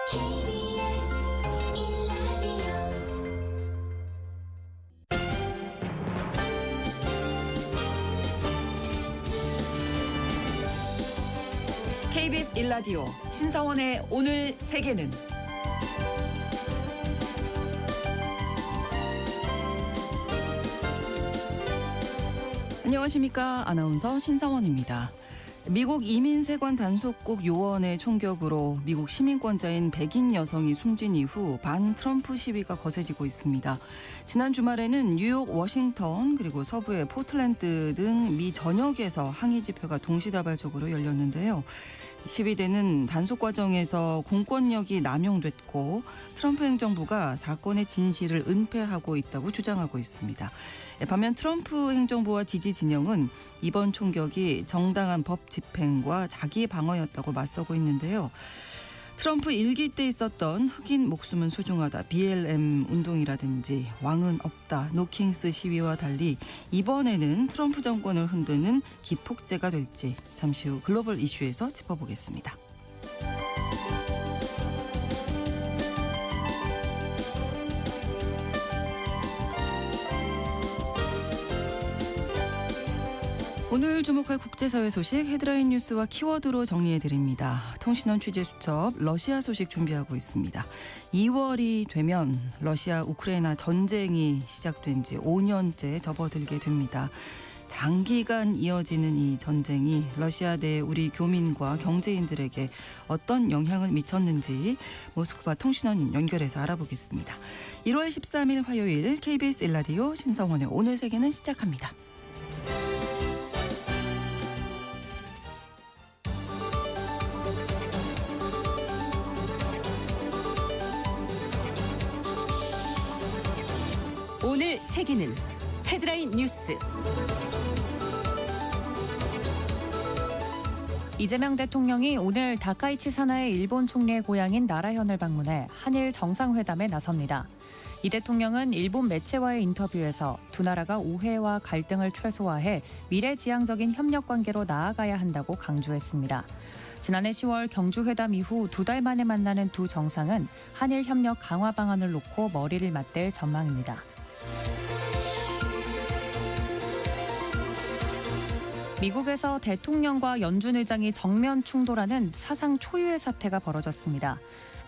KBS 1라디오 KBS 1라디오 신성원의 오늘 세계는 안녕하십니까. 아나운서 신성원입니다. 미국 이민세관 단속국 요원의 총격으로 미국 시민권자인 백인 여성이 숨진 이후 반 트럼프 시위가 거세지고 있습니다. 지난 주말에는 뉴욕, 워싱턴 그리고 서부의 포틀랜드 등 미 전역에서 항의 집회가 동시다발적으로 열렸는데요. 시위대는 단속 과정에서 공권력이 남용됐고 트럼프 행정부가 사건의 진실을 은폐하고 있다고 주장하고 있습니다. 반면 트럼프 행정부와 지지 진영은 이번 총격이 정당한 법 집행과 자기 방어였다고 맞서고 있는데요. 트럼프 일기 때 있었던 흑인 목숨은 소중하다, BLM 운동이라든지 왕은 없다, 노킹스 시위와 달리 이번에는 트럼프 정권을 흔드는 기폭제가 될지 잠시 후 글로벌 이슈에서 짚어보겠습니다. 오늘 주목할 국제사회 소식 헤드라인 뉴스와 키워드로 정리해드립니다. 통신원 취재수첩 러시아 소식 준비하고 있습니다. 2월이 되면 러시아 우크라이나 전쟁이 시작된 지 5년째 접어들게 됩니다. 장기간 이어지는 이 전쟁이 러시아 내 우리 교민과 경제인들에게 어떤 영향을 미쳤는지 모스크바 통신원 연결해서 알아보겠습니다. 1월 13일 화요일 KBS 1라디오 신성원의 오늘 세계는 시작합니다. 오늘 세계는 헤드라인 뉴스. 이재명 대통령이 오늘 다카이치 산하의 일본 총리의 고향인 나라현을 방문해 한일 정상회담에 나섭니다. 이 대통령은 일본 매체와의 인터뷰에서 두 나라가 오해와 갈등을 최소화해 미래지향적인 협력 관계로 나아가야 한다고 강조했습니다. 지난해 10월 경주회담 이후 2달 만에 만나는 두 정상은 한일 협력 강화 방안을 놓고 머리를 맞댈 전망입니다. 미국에서 대통령과 연준 의장이 정면 충돌하는 사상 초유의 사태가 벌어졌습니다.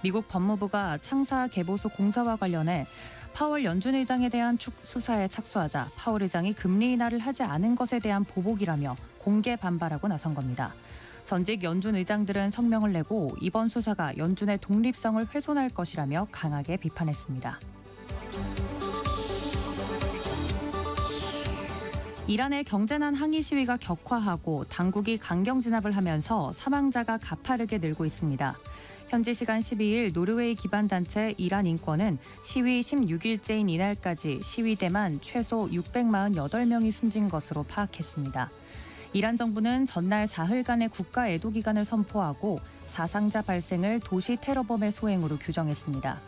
미국 법무부가 창사 개보수 공사와 관련해 파월 연준 의장에 대한 수사에 착수하자 파월 의장이 금리 인하를 하지 않은 것에 대한 보복이라며 공개 반발하고 나선 겁니다. 전직 연준 의장들은 성명을 내고 이번 수사가 연준의 독립성을 훼손할 것이라며 강하게 비판했습니다. 이란의 경제난 항의 시위가 격화하고 당국이 강경 진압을 하면서 사망자가 가파르게 늘고 있습니다. 현지 시간 12일 노르웨이 기반 단체 이란 인권은 시위 16일째인 이날까지 시위대만 최소 648명이 숨진 것으로 파악했습니다. 이란 정부는 전날 사흘간의 국가 애도 기간을 선포하고 사상자 발생을 도시 테러범의 소행으로 규정했습니다.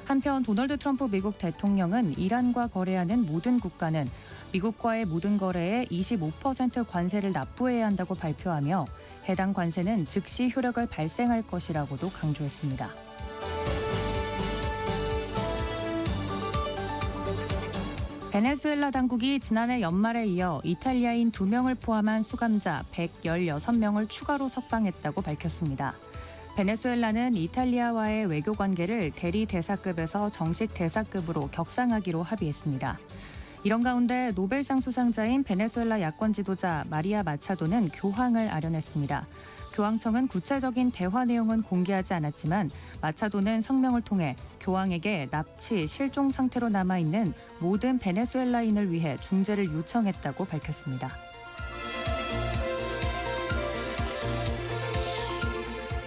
한편 도널드 트럼프 미국 대통령은 이란과 거래하는 모든 국가는 미국과의 모든 거래에 25% 관세를 납부해야 한다고 발표하며 해당 관세는 즉시 효력을 발생할 것이라고도 강조했습니다. 베네수엘라 당국이 지난해 연말에 이어 이탈리아인 2명을 포함한 수감자 116명을 추가로 석방했다고 밝혔습니다. 베네수엘라는 이탈리아와의 외교 관계를 대리 대사급에서 정식 대사급으로 격상하기로 합의했습니다. 이런 가운데 노벨상 수상자인 베네수엘라 야권 지도자 마리아 마차도는 교황을 아련했습니다. 교황청은 구체적인 대화 내용은 공개하지 않았지만 마차도는 성명을 통해 교황에게 납치, 실종 상태로 남아있는 모든 베네수엘라인을 위해 중재를 요청했다고 밝혔습니다.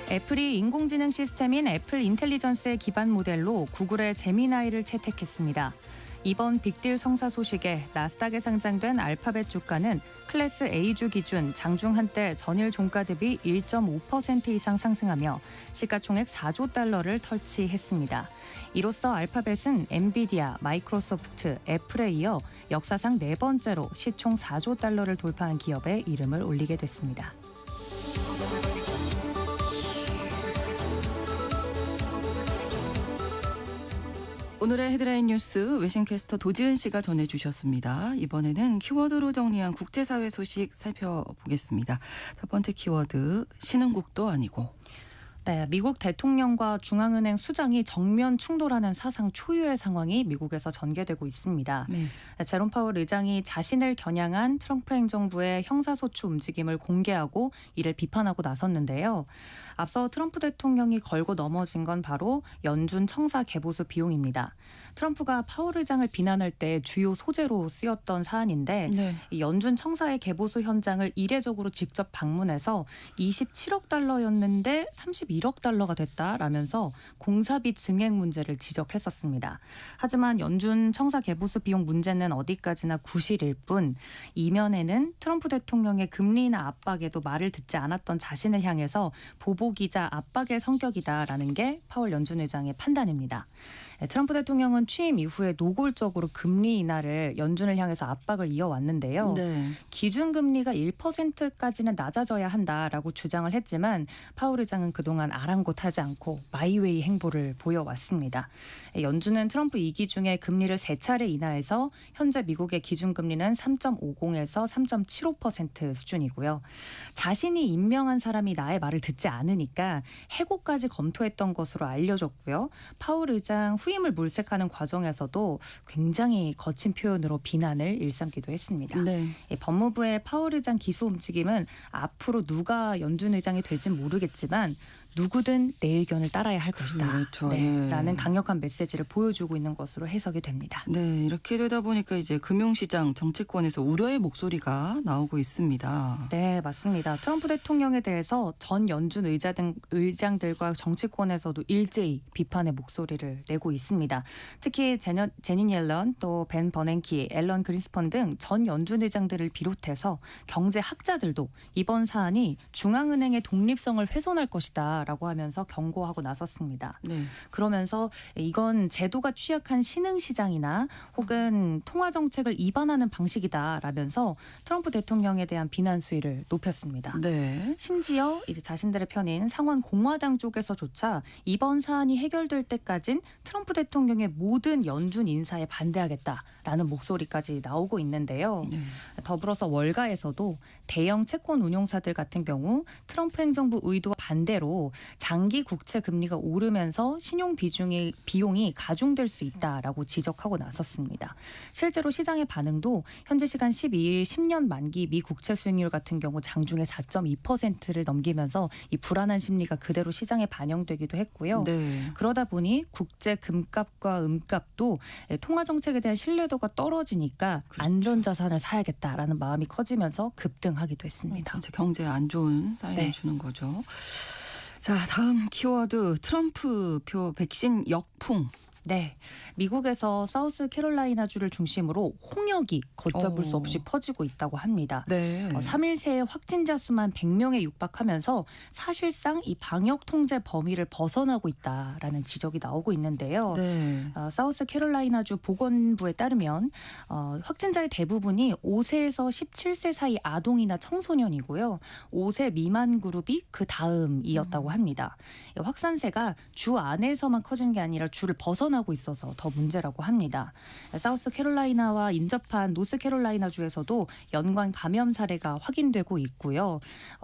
애플이 인공지능 시스템인 애플 인텔리전스의 기반 모델로 구글의 제미나이를 채택했습니다. 이번 빅딜 성사 소식에 나스닥에 상장된 알파벳 주가는 클래스 A주 기준 장중 한때 전일 종가 대비 1.5% 이상 상승하며 시가총액 4조 달러를 터치했습니다. 이로써 알파벳은 엔비디아, 마이크로소프트, 애플에 이어 역사상 네 번째로 시총 4조 달러를 돌파한 기업에 이름을 올리게 됐습니다. 오늘의 헤드라인 뉴스 외신캐스터 도지은 씨가 전해주셨습니다. 이번에는 키워드로 정리한 국제사회 소식 살펴보겠습니다. 첫 번째 키워드, 신흥국도 아니고. 네, 미국 대통령과 중앙은행 수장이 정면 충돌하는 사상 초유의 상황이 미국에서 전개되고 있습니다. 네. 제롬 파월 의장이 자신을 겨냥한 트럼프 행정부의 형사소추 움직임을 공개하고 이를 비판하고 나섰는데요. 앞서 트럼프 대통령이 걸고 넘어진 건 바로 연준 청사 개보수 비용입니다. 트럼프가 파월 의장을 비난할 때 주요 소재로 쓰였던 사안인데 네. 이 연준 청사의 개보수 현장을 이례적으로 직접 방문해서 27억 달러였는데 31억 달러가 됐다라면서 공사비 증액 문제를 지적했었습니다. 하지만 연준 청사 개보수 비용 문제는 어디까지나 구실일 뿐 이면에는 트럼프 대통령의 금리 인하 압박에도 말을 듣지 않았던 자신을 향해서 보복이자 압박의 성격이다라는 게 파월 연준 의장의 판단입니다. 트럼프 대통령은 취임 이후에 노골적으로 금리 인하를 연준을 향해서 압박을 이어왔는데요. 네. 기준금리가 1%까지는 낮아져야 한다라고 주장을 했지만 파월 의장은 그동안 아랑곳하지 않고 마이웨이 행보를 보여왔습니다. 연준은 트럼프 2기 중에 금리를 3차례 인하해서 현재 미국의 기준금리는 3.50에서 3.75% 수준이고요. 자신이 임명한 사람이 나의 말을 듣지 않으니까 해고까지 검토했던 것으로 알려졌고요. 파월 의장 후임을 물색하는 과정에서도 굉장히 거친 표현으로 비난을 일삼기도 했습니다. 네. 법무부의 파월 의장 기소 움직임은 앞으로 누가 연준 의장이 될진 모르겠지만 누구든 내 의견을 따라야 할 것이다. 그렇죠. 네, 예. 라는 강력한 메시지를 보여주고 있는 것으로 해석이 됩니다. 네, 이렇게 되다 보니까 이제 금융시장 정치권에서 우려의 목소리가 나오고 있습니다. 네, 맞습니다. 트럼프 대통령에 대해서 전 연준 의장들과 정치권에서도 일제히 비판의 목소리를 내고 있습니다. 특히 제닛 옐런, 또 벤 버냉키, 앨런 그린스펀 등 전 연준 의장들을 비롯해서 경제학자들도 이번 사안이 중앙은행의 독립성을 훼손할 것이다 라고 하면서 경고하고 나섰습니다. 네. 그러면서 이건 제도가 취약한 신흥시장이나 혹은 통화정책을 위반하는 방식이다라면서 트럼프 대통령에 대한 비난 수위를 높였습니다. 네. 심지어 이제 자신들의 편인 상원 공화당 쪽에서조차 이번 사안이 해결될 때까진 트럼프 대통령의 모든 연준 인사에 반대하겠다라는 목소리까지 나오고 있는데요. 네. 더불어서 월가에서도 대형 채권 운용사들 같은 경우 트럼프 행정부 의도와 반대로 장기 국채 금리가 오르면서 신용 비용이 가중될 수 있다라고 지적하고 나섰습니다. 실제로 시장의 반응도 현재 시간 12일 10년 만기 미 국채 수익률 같은 경우 장중에 4.2%를 넘기면서 이 불안한 심리가 그대로 시장에 반영되기도 했고요. 네. 그러다 보니 국제 금값과 음값도 통화 정책에 대한 신뢰도가 떨어지니까 그렇죠. 안전자산을 사야겠다라는 마음이 커지면서 급등하기도 했습니다. 이제 경제에 안 좋은 사인을 네. 주는 거죠. 자, 다음 키워드, 트럼프 표 백신 역풍. 네, 미국에서 사우스 캐롤라이나주를 중심으로 홍역이 걷잡을 수 없이 퍼지고 있다고 합니다. 네. 3일 새에 확진자 수만 100명에 육박하면서 사실상 이 방역 통제 범위를 벗어나고 있다라는 지적이 나오고 있는데요. 네. 사우스 캐롤라이나주 보건부에 따르면 확진자의 대부분이 5세에서 17세 사이 아동이나 청소년이고요. 5세 미만 그룹이 그 다음이었다고 합니다. 확산세가 주 안에서만 커진 게 아니라 주를 벗어나고 있어서 더 문제라고 합니다. 사우스 캐롤라이나와 인접한 노스 캐롤라이나 주에서도 연관 감염 사례가 확인되고 있고요.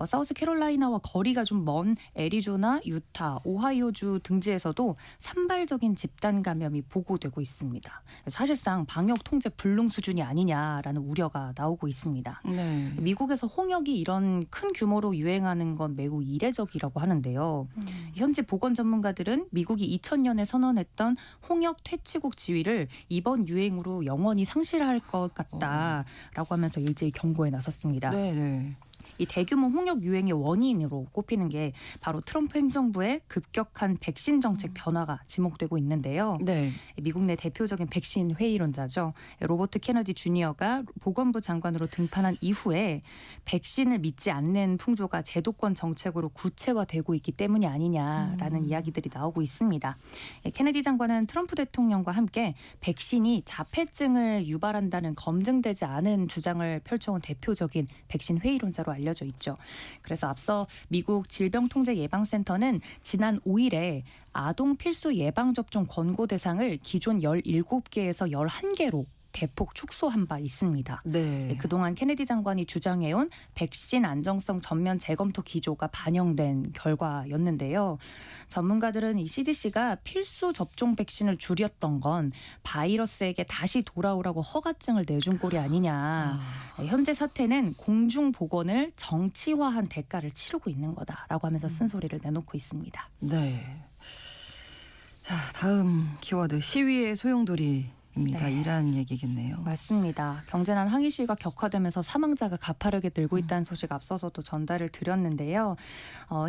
사우스 캐롤라이나와 거리가 좀 먼 애리조나, 유타, 오하이오주 등지에서도 산발적인 집단 감염이 보고되고 있습니다. 사실상 방역 통제 불능 수준이 아니냐라는 우려가 나오고 있습니다. 네. 미국에서 홍역이 이런 큰 규모로 유행하는 건 매우 이례적이라고 하는데요. 현지 보건 전문가들은 미국이 2000년에 선언했던 홍역 퇴치국 지위를 이번 유행으로 영원히 상실할 것 같다라고 하면서 일제히 경고에 나섰습니다. 네, 네. 이 대규모 홍역 유행의 원인으로 꼽히는 게 바로 트럼프 행정부의 급격한 백신 정책 변화가 지목되고 있는데요. 네. 미국 내 대표적인 백신 회의론자죠. 로버트 케너디 주니어가 보건부 장관으로 등판한 이후에 백신을 믿지 않는 풍조가 제도권 정책으로 구체화되고 있기 때문이 아니냐라는 이야기들이 나오고 있습니다. 케네디 장관은 트럼프 대통령과 함께 백신이 자폐증을 유발한다는 검증되지 않은 주장을 펼쳐온 대표적인 백신 회의론자로 알려졌습니다. 알려져 있죠. 그래서 앞서 미국 질병통제예방센터는 지난 5일에 아동 필수 예방접종 권고 대상을 기존 17개에서 11개로 대폭 축소한 바 있습니다. 네. 그동안 케네디 장관이 주장해온 백신 안정성 전면 재검토 기조가 반영된 결과였는데요. 전문가들은 이 CDC가 필수 접종 백신을 줄였던 건 바이러스에게 다시 돌아오라고 허가증을 내준 꼴이 아니냐. 현재 사태는 공중보건을 정치화한 대가를 치르고 있는 거다라고 하면서 쓴소리를 내놓고 있습니다. 네. 자, 다음 키워드 시위의 소용돌이입니다. 네. 이란 얘기겠네요. 맞습니다. 경제난 항의 시위가 격화되면서 사망자가 가파르게 늘고 있다는 소식 앞서서도 전달을 드렸는데요.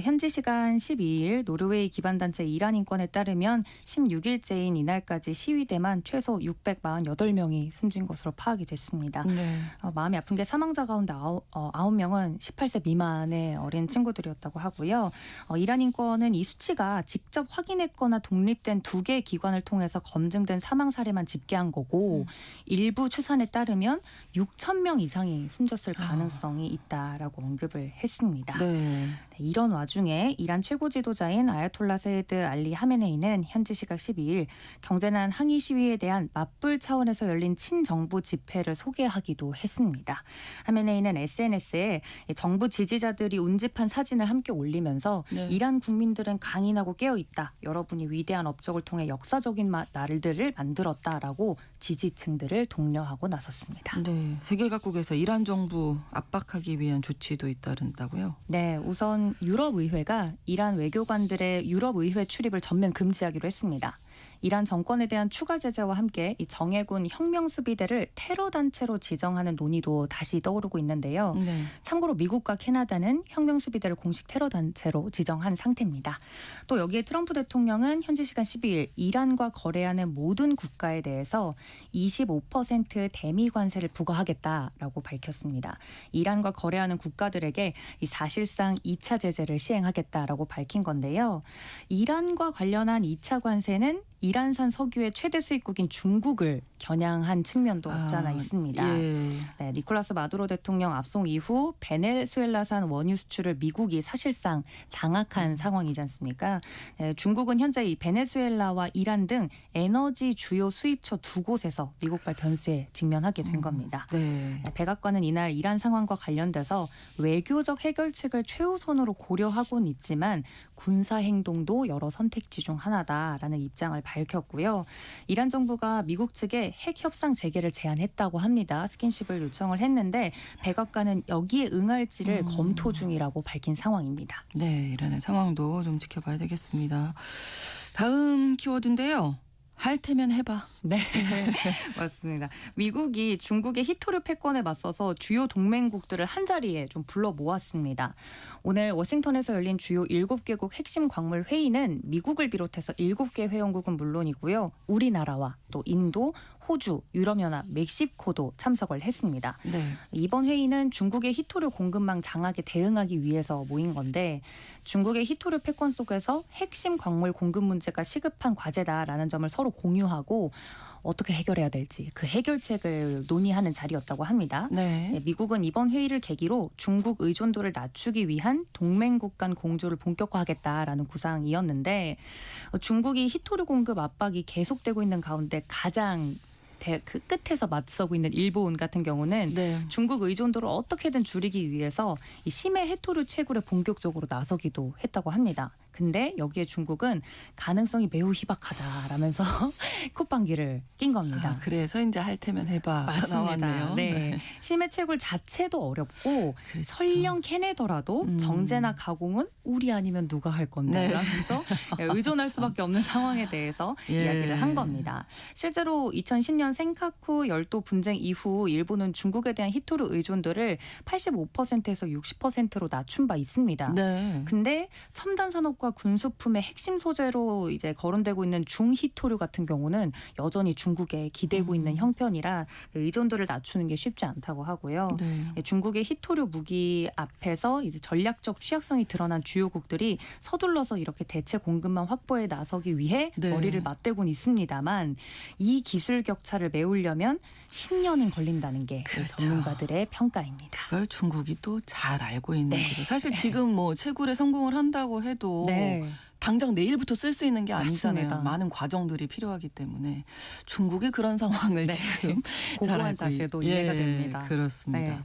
현지 시간 12일 노르웨이 기반단체 이란 인권에 따르면 16일째인 이날까지 시위대만 최소 648명이 숨진 것으로 파악이 됐습니다. 네. 마음이 아픈 게 사망자 가운데 9명은 18세 미만의 어린 친구들이었다고 하고요. 이란 인권은 이 수치가 직접 확인했거나 독립된 2개의 기관을 통해서 검증된 사망 사례만 집계한 거고 일부 추산에 따르면 6천 명 이상이 숨졌을 가능성이 있다라고 언급을 했습니다. 네. 이런 와중에 이란 최고 지도자인 아야톨라 세이드 알리 하메네이는 현지 시각 12일 경제난 항의 시위에 대한 맞불 차원에서 열린 친정부 집회를 소개하기도 했습니다. 하메네이는 SNS에 정부 지지자들이 운집한 사진을 함께 올리면서 네. 이란 국민들은 강인하고 깨어있다. 여러분이 위대한 업적을 통해 역사적인 날들을 만들었다라고 지지층들을 독려하고 나섰습니다. 네. 세계 각국에서 이란 정부 압박하기 위한 조치도 잇따른다고요? 네, 우선 유럽의회가 이란 외교관들의 유럽의회 출입을 전면 금지하기로 했습니다. 이란 정권에 대한 추가 제재와 함께 이 정예군 혁명수비대를 테러 단체로 지정하는 논의도 다시 떠오르고 있는데요. 네. 참고로 미국과 캐나다는 혁명수비대를 공식 테러 단체로 지정한 상태입니다. 또 여기에 트럼프 대통령은 현지 시간 12일 이란과 거래하는 모든 국가에 대해서 25% 대미 관세를 부과하겠다라고 밝혔습니다. 이란과 거래하는 국가들에게 이 사실상 2차 제재를 시행하겠다라고 밝힌 건데요. 이란과 관련한 2차 관세는 이란산 석유의 최대 수입국인 중국을 겨냥한 측면도 없지 않아 있습니다. 예. 네, 니콜라스 마두로 대통령 압송 이후 베네수엘라산 원유 수출을 미국이 사실상 장악한 상황이지 않습니까? 네, 중국은 현재 이 베네수엘라와 이란 등 에너지 주요 수입처 2곳에서 미국발 변수에 직면하게 된 겁니다. 네. 네, 백악관은 이날 이란 상황과 관련돼서 외교적 해결책을 최우선으로 고려하고는 있지만 군사 행동도 여러 선택지 중 하나다라는 입장을 밝혔고요. 이란 정부가 미국 측에 핵 협상 재개를 제안했다고 합니다. 스킨십을 요청을 했는데 백악관은 여기에 응할지를 검토 중이라고 밝힌 상황입니다. 네, 이란의 상황도 좀 지켜봐야 되겠습니다. 다음 키워드인데요. 할 테면 해봐. 네, 맞습니다. 미국이 중국의 히토류 패권에 맞서서 주요 동맹국들을 한자리에 좀 불러 모았습니다. 오늘 워싱턴에서 열린 주요 7개국 핵심 광물 회의는 미국을 비롯해서 7개 회원국은 물론이고요. 우리나라와 또 인도, 호주, 유럽연합, 멕시코도 참석을 했습니다. 네. 이번 회의는 중국의 히토류 공급망 장악에 대응하기 위해서 모인 건데 중국의 히토류 패권 속에서 핵심 광물 공급 문제가 시급한 과제다라는 점을 서로 공유하고 어떻게 해결해야 될지 그 해결책을 논의하는 자리였다고 합니다. 네. 네, 미국은 이번 회의를 계기로 중국 의존도를 낮추기 위한 동맹국 간 공조를 본격화하겠다라는 구상이었는데 중국이 히토류 공급 압박이 계속되고 있는 가운데 가장 그 끝에서 맞서고 있는 일본 같은 경우는 네. 중국 의존도를 어떻게든 줄이기 위해서 이 심해 해토류 채굴에 본격적으로 나서기도 했다고 합니다. 근데 여기에 중국은 가능성이 매우 희박하다라면서 콧방귀를 낀 겁니다. 아, 그래서 이제 할 테면 해봐 맞습니다. 나왔네요. 네. 심해 채굴 자체도 어렵고 그렇죠. 설령 캐내더라도 정제나 가공은 우리 아니면 누가 할 건데 네. 라면서 의존할 수밖에 없는 상황에 대해서 예. 이야기를 한 겁니다. 실제로 2010년 센카쿠 열도 분쟁 이후 일본은 중국에 대한 히토류 의존도를 85%에서 60%로 낮춘 바 있습니다. 네. 근데 첨단 산업과 화학과 군수품의 핵심 소재로 이제 거론되고 있는 중히토류 같은 경우는 여전히 중국에 기대고 있는 형편이라 의존도를 낮추는 게 쉽지 않다고 하고요. 네. 중국의 히토류 무기 앞에서 이제 전략적 취약성이 드러난 주요국들이 서둘러서 이렇게 대체 공급망 확보에 나서기 위해 네. 머리를 맞대고는 있습니다만 이 기술 격차를 메우려면 10년은 걸린다는 게 그렇죠. 전문가들의 평가입니다. 그걸 중국이 또 잘 알고 있는 네. 거죠. 사실 지금 뭐 채굴에 성공을 한다고 해도 네. 당장 내일부터 쓸 수 있는 게 아니잖아요. 맞습니다. 많은 과정들이 필요하기 때문에 중국이 그런 상황을 네. 지금 잘 고고한 알고 자세도 예, 이해가 됩니다. 그렇습니다. 네.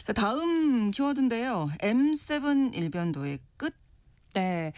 자, 다음 키워드인데요. M7 일변도의 끝. 네,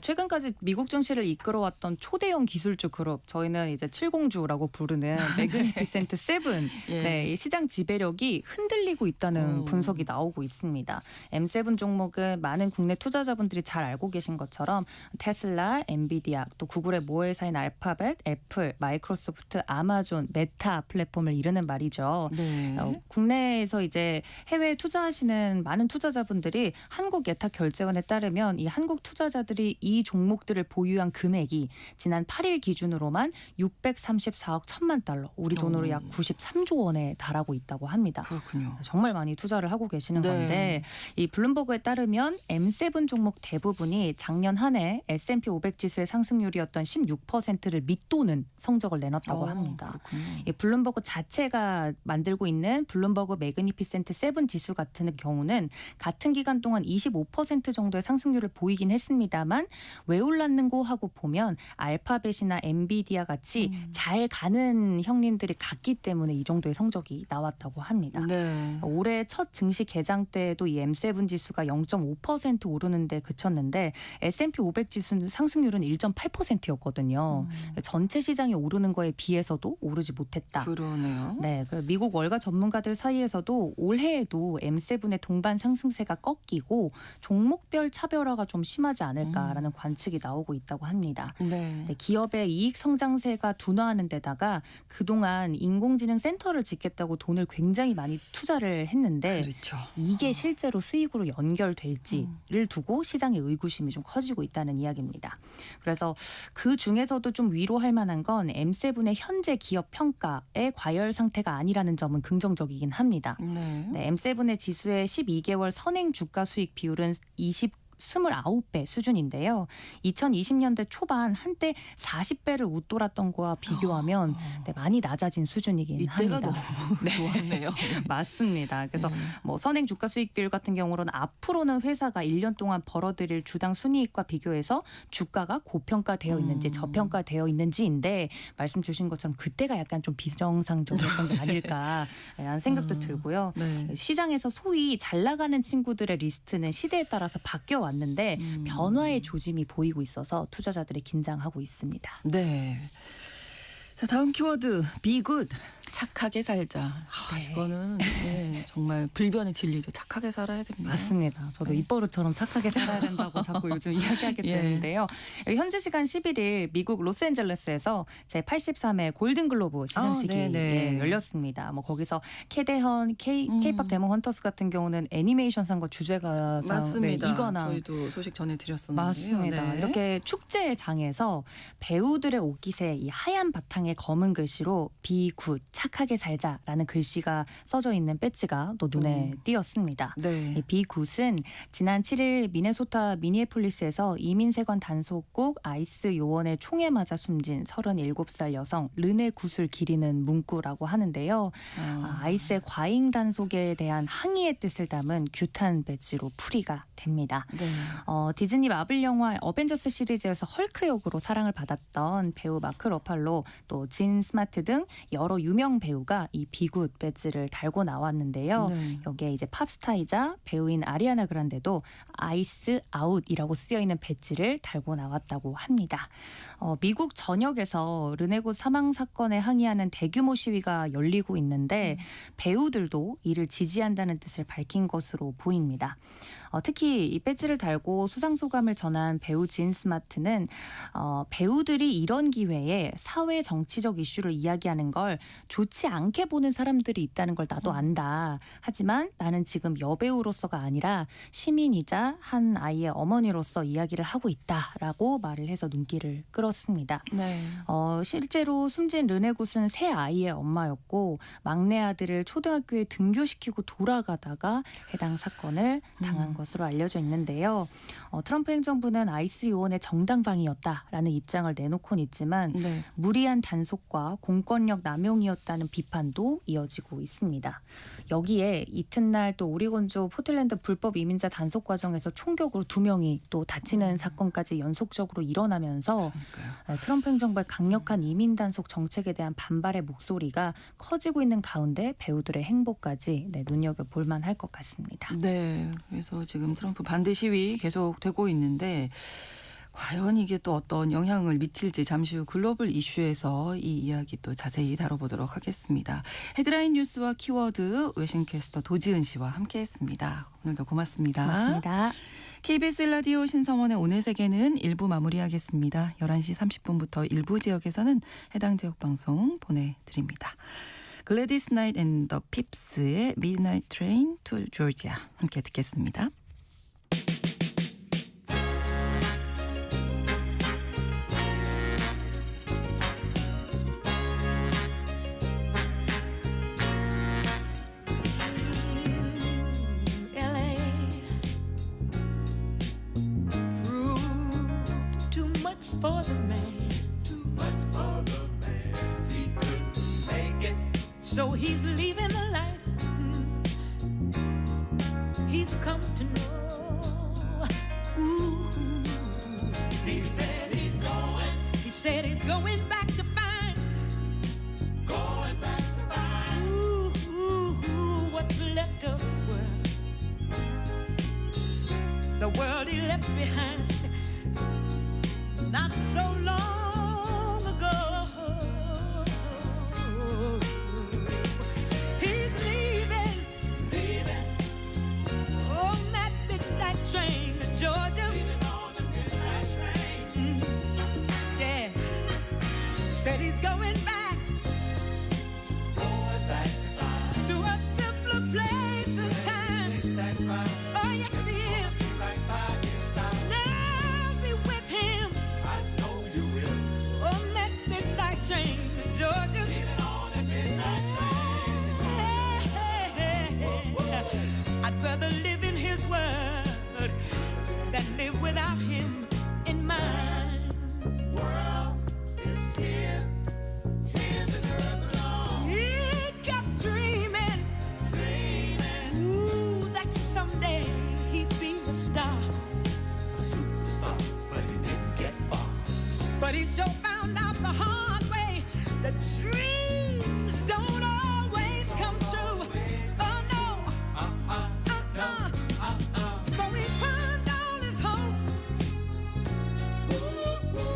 최근까지 미국 증시를 이끌어왔던 초대형 기술주 그룹, 저희는 이제 70주라고 부르는 매그니피센트 7, 예. 네, 이 시장 지배력이 흔들리고 있다는 분석이 나오고 있습니다. M7 종목은 많은 국내 투자자분들이 잘 알고 계신 것처럼 테슬라, 엔비디아, 또 구글의 모회사인 알파벳, 애플, 마이크로소프트, 아마존, 메타 플랫폼을 이르는 말이죠. 네. 국내에서 이제 해외에 투자하시는 많은 투자자분들이 한국 예탁 결제원에 따르면 이 한국 투자자들이 이 종목들을 보유한 금액이 지난 8일 기준으로만 634억 1천만 달러, 우리 돈으로 약 93조 원에 달하고 있다고 합니다. 그렇군요. 정말 많이 투자를 하고 계시는 네. 건데 이 블룸버그에 따르면 M7 종목 대부분이 작년 한 해 S&P 500 지수의 상승률이었던 16%를 밑도는 성적을 내놨다고 합니다. 그렇군요. 이 블룸버그 자체가 만들고 있는 블룸버그 매그니피센트 7 지수 같은 경우는 같은 기간 동안 25% 정도의 상승률을 보이긴 했습니다만 왜 올랐는고 하고 보면 알파벳이나 엔비디아 같이 잘 가는 형님들이 갔기 때문에 이 정도의 성적이 나왔다고 합니다. 네. 올해 첫 증시 개장 때에도 이 M7 지수가 0.5% 오르는데 그쳤는데 S&P 500 지수 상승률은 1.8%였거든요. 전체 시장이 오르는 거에 비해서도 오르지 못했다. 그러네요. 네, 미국 월가 전문가들 사이에서도 올해에도 M7의 동반 상승세가 꺾이고 종목별 차별화가 좀 심하지 않을까라는 관측이 나오고 있다고 합니다. 네. 네, 기업의 이익 성장세가 둔화하는 데다가 그동안 인공지능 센터를 짓겠다고 돈을 굉장히 많이 투자를 했는데 그렇죠. 이게 실제로 수익으로 연결될지를 두고 시장의 의구심이 좀 커지고 있다는 이야기입니다. 그래서 그 중에서도 좀 위로할 만한 건 M7의 현재 기업 평가의 과열 상태가 아니라는 점은 긍정적이긴 합니다. 네. 네, M7의 지수의 12개월 선행 주가 수익 비율은 29배 수준인데요. 2020년대 초반 한때 40배를 웃돌았던 거와 비교하면 네, 많이 낮아진 수준이긴 이때가 합니다. 너무 좋았네요. 맞습니다. 그래서 뭐 선행 주가 수익 비율 같은 경우는 앞으로는 회사가 1년 동안 벌어들일 주당 순이익과 비교해서 주가가 고평가되어 있는지 저평가되어 있는지인데 말씀 주신 것처럼 그때가 약간 좀 비정상적이었던 게 아닐까라는 생각도 들고요. 네. 시장에서 소위 잘 나가는 친구들의 리스트는 시대에 따라서 바뀌어 왔는데 변화의 조짐이 보이고 있어서 투자자들이 긴장하고 있습니다. 네. 자, 다음 키워드 Be good. 착하게 살자. 네. 이거는 정말 불변의 진리죠. 착하게 살아야 됩니다. 맞습니다. 저도 입버릇처럼 착하게 살아야 된다고 자꾸 요즘 이야기하게 예. 되는데요. 현재 시간 11일 미국 로스앤젤레스에서 제83회 골든글로브 시상식이 네네. 열렸습니다. 뭐 거기서 캐대헌, K-팝 데몬 헌터스 같은 경우는 애니메이션상과 주제가상 맞습니다. 이거나 저희도 소식 전해드렸었는데요. 맞습니다. 네. 이렇게 축제 장에서 배우들의 옷깃에 이 하얀 바탕에 검은 글씨로 Be good, 착하게 살자라는 글씨가 써져 있는 배지가 또 눈에 띄었습니다. 네. 이 Be good은 지난 7일 미네소타 미니애폴리스에서 이민세관 단속국 아이스 요원의 총에 맞아 숨진 37살 여성 르네 굿을 기리는 문구라고 하는데요. 아이스의 과잉 단속에 대한 항의의 뜻을 담은 규탄 배지로 풀이가 됩니다. 네. 디즈니 마블 영화 어벤져스 시리즈에서 헐크 역으로 사랑을 받았던 배우 마크 러팔로 또 진 스마트 등 여러 유명 배우가 이 비굿 배지를 달고 나왔는데요. 네. 여기에 이제 팝스타이자 배우인 아리아나 그란데도 아이스 아웃이라고 쓰여 있는 배지를 달고 나왔다고 합니다. 미국 전역에서 르네굿 사망 사건에 항의하는 대규모 시위가 열리고 있는데 배우들도 이를 지지한다는 뜻을 밝힌 것으로 보입니다. 특히 이 배지를 달고 수상 소감을 전한 배우 진 스마트는 배우들이 이런 기회에 사회 정치적 이슈를 이야기하는 걸 좋지 않게 보는 사람들이 있다는 걸 나도 안다. 하지만 나는 지금 여배우로서가 아니라 시민이자 한 아이의 어머니로서 이야기를 하고 있다라고 말을 해서 눈길을 끌었습니다. 네. 실제로 숨진 르네굿은 세 아이의 엄마였고 막내 아들을 초등학교에 등교시키고 돌아가다가 해당 사건을 당한 것으로 알려져 있는데요. 트럼프 행정부는 아이스 요원의 정당방위였다라는 입장을 내놓곤 있지만 네. 무리한 단속과 공권력 남용이었다는 비판도 이어지고 있습니다. 여기에 이튿날 또 오리곤주 포틀랜드 불법 이민자 단속 과정에서 총격으로 2명이 또 다치는 사건까지 연속적으로 일어나면서 그러니까요. 트럼프 행정부의 강력한 이민 단속 정책에 대한 반발의 목소리가 커지고 있는 가운데 배우들의 행보까지 눈여겨볼 만할 것 같습니다. 네. 그래서 지금 트럼프 반대 시위 계속되고 있는데 과연 이게 또 어떤 영향을 미칠지 잠시 후 글로벌 이슈에서 이 이야기 또 자세히 다뤄보도록 하겠습니다. 헤드라인 뉴스와 키워드 외신캐스터 도지은 씨와 함께했습니다. 오늘도 고맙습니다. 고맙습니다. KBS 라디오 신성원의 오늘 세계는 1부 마무리하겠습니다. 11시 30분부터 일부 지역에서는 해당 지역 방송 보내드립니다. 글래디스 나이트 앤 더 핍스의 Midnight Train to Georgia 함께 듣겠습니다. LA proved too much for the man. Too much for the man. He couldn't make it. So he's leaving the light. He's come to know. Ooh. He said he's going, He said he's going back to find. going back to find. Ooh, what's left of his world. The world he left behind not so long ago. He's leaving Leaving, on that midnight train to Georgia. leaving on the midnight train. Yeah, said he's going back Going back to find. to a simpler place and time. Place that right. Oh yes, he is. Be right by his side. Now be with him I know you will. on that midnight train to Georgia. Leaving on the midnight train. I'd rather live in his world than live without him in mine. World is his. His and hers alone. He kept dreaming, Dreaming. ooh, that someday he'd be a star. A superstar, but he didn't get far. But he sure found out the hard way that dreams don't always come true. Oh no, so he burned all his hopes,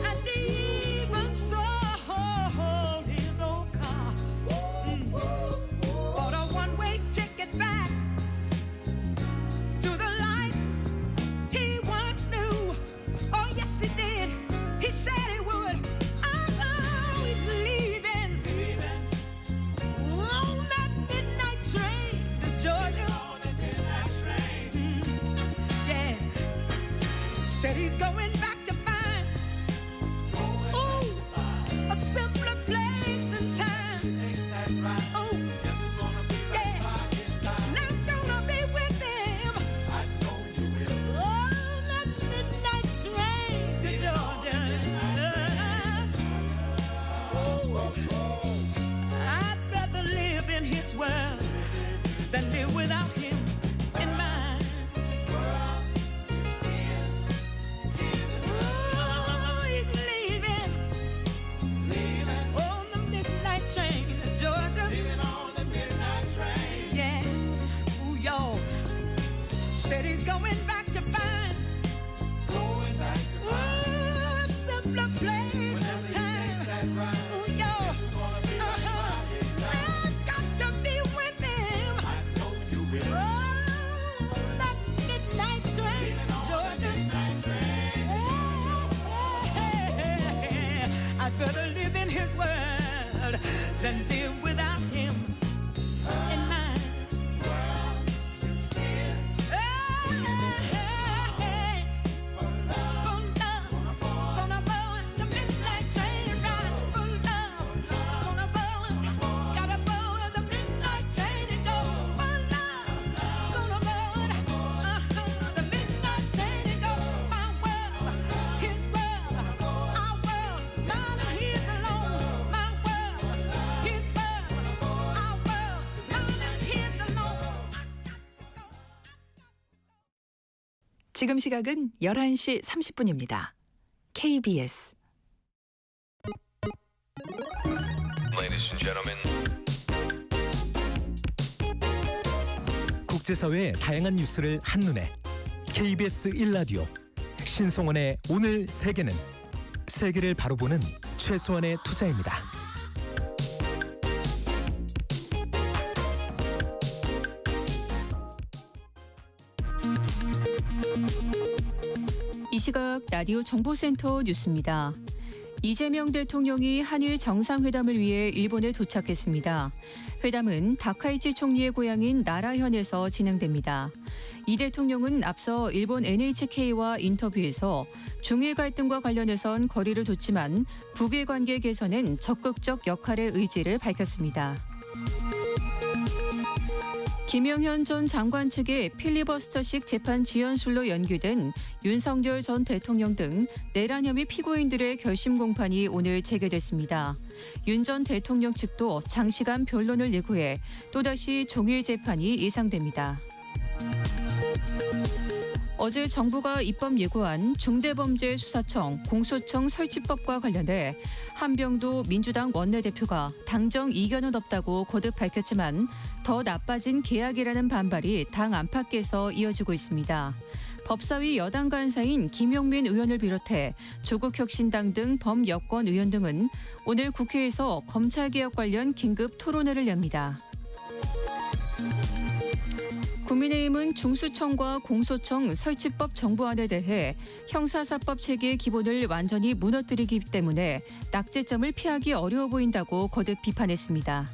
and he even sold his old car. Bought a one-way ticket back to the life he once knew. Oh yes, he did. He said he would. Oh, he's leaving Leaving I'd rather live in his world than live without him in mine. 지금 시각은 11시 30분입니다. KBS Ladies and gentlemen. 국제사회의 다양한 뉴스를 한눈에 KBS 1라디오 신성원의 오늘 세계는 세계를 바로 보는 최소한의 투자입니다. 이 시각 라디오 정보센터 뉴스입니다. 이재명 대통령이 한일 정상회담을 위해 일본에 도착했습니다. 회담은 다카이치 총리의 고향인 나라현에서 진행됩니다. 이 대통령은 앞서 일본 NHK와 인터뷰에서 중일 갈등과 관련해선 거리를 뒀지만 북일 관계 개선엔 적극적 역할의 의지를 밝혔습니다. 김영현 전 장관 측의 필리버스터식 재판 지연술로 연기된 윤석열 전 대통령 등 내란 혐의 피고인들의 결심 공판이 오늘 재개됐습니다. 윤 전 대통령 측도 장시간 변론을 예고해 또다시 종일 재판이 예상됩니다. 어제 정부가 입법 예고한 중대범죄수사청, 공소청 설치법과 관련해 한병도 민주당 원내대표가 당정 이견은 없다고 거듭 밝혔지만 더 나빠진 계약이라는 반발이 당 안팎에서 이어지고 있습니다. 법사위 여당 간사인 김용민 의원을 비롯해 조국혁신당 등 범여권 의원 등은 오늘 국회에서 검찰개혁 관련 긴급 토론회를 엽니다. 국민의힘은 중수청과 공소청 설치법 정부안에 대해 형사사법 체계의 기본을 완전히 무너뜨리기 때문에 낙제점을 피하기 어려워 보인다고 거듭 비판했습니다.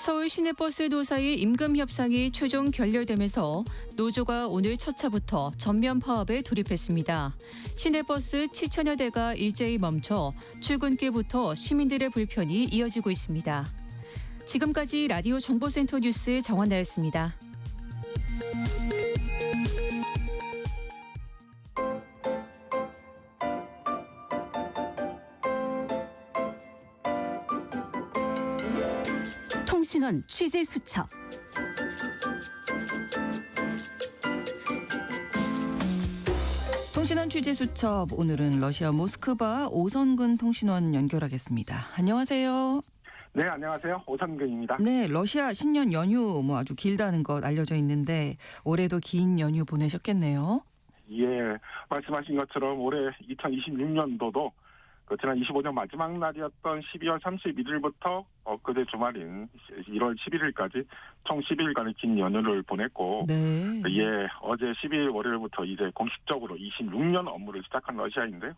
서울 시내버스 노사의 임금 협상이 최종 결렬되면서 노조가 오늘 첫 차부터 전면 파업에 돌입했습니다. 시내버스 7천여 대가 일제히 멈춰 출근길부터 시민들의 불편이 이어지고 있습니다. 지금까지 라디오 정보센터 뉴스 정원나였습니다. 통신원 취재 수첩. 통신원 취재 수첩, 오늘은 러시아 모스크바 오선근 통신원 연결하겠습니다. 안녕하세요. 네, 안녕하세요. 오선근입니다. 네, 러시아 신년 연휴 아주 길다는 것 알려져 있는데 올해도 긴 연휴 보내셨겠네요. 예, 말씀하신 것처럼 올해 2026년도도 지난 25년 마지막 날이었던 12월 31일부터 엊그제 주말인 1월 11일까지 총 10일간의 긴 연휴를 보냈고, 네. 예, 어제 12일 월요일부터 이제 공식적으로 26년 업무를 시작한 러시아인데요.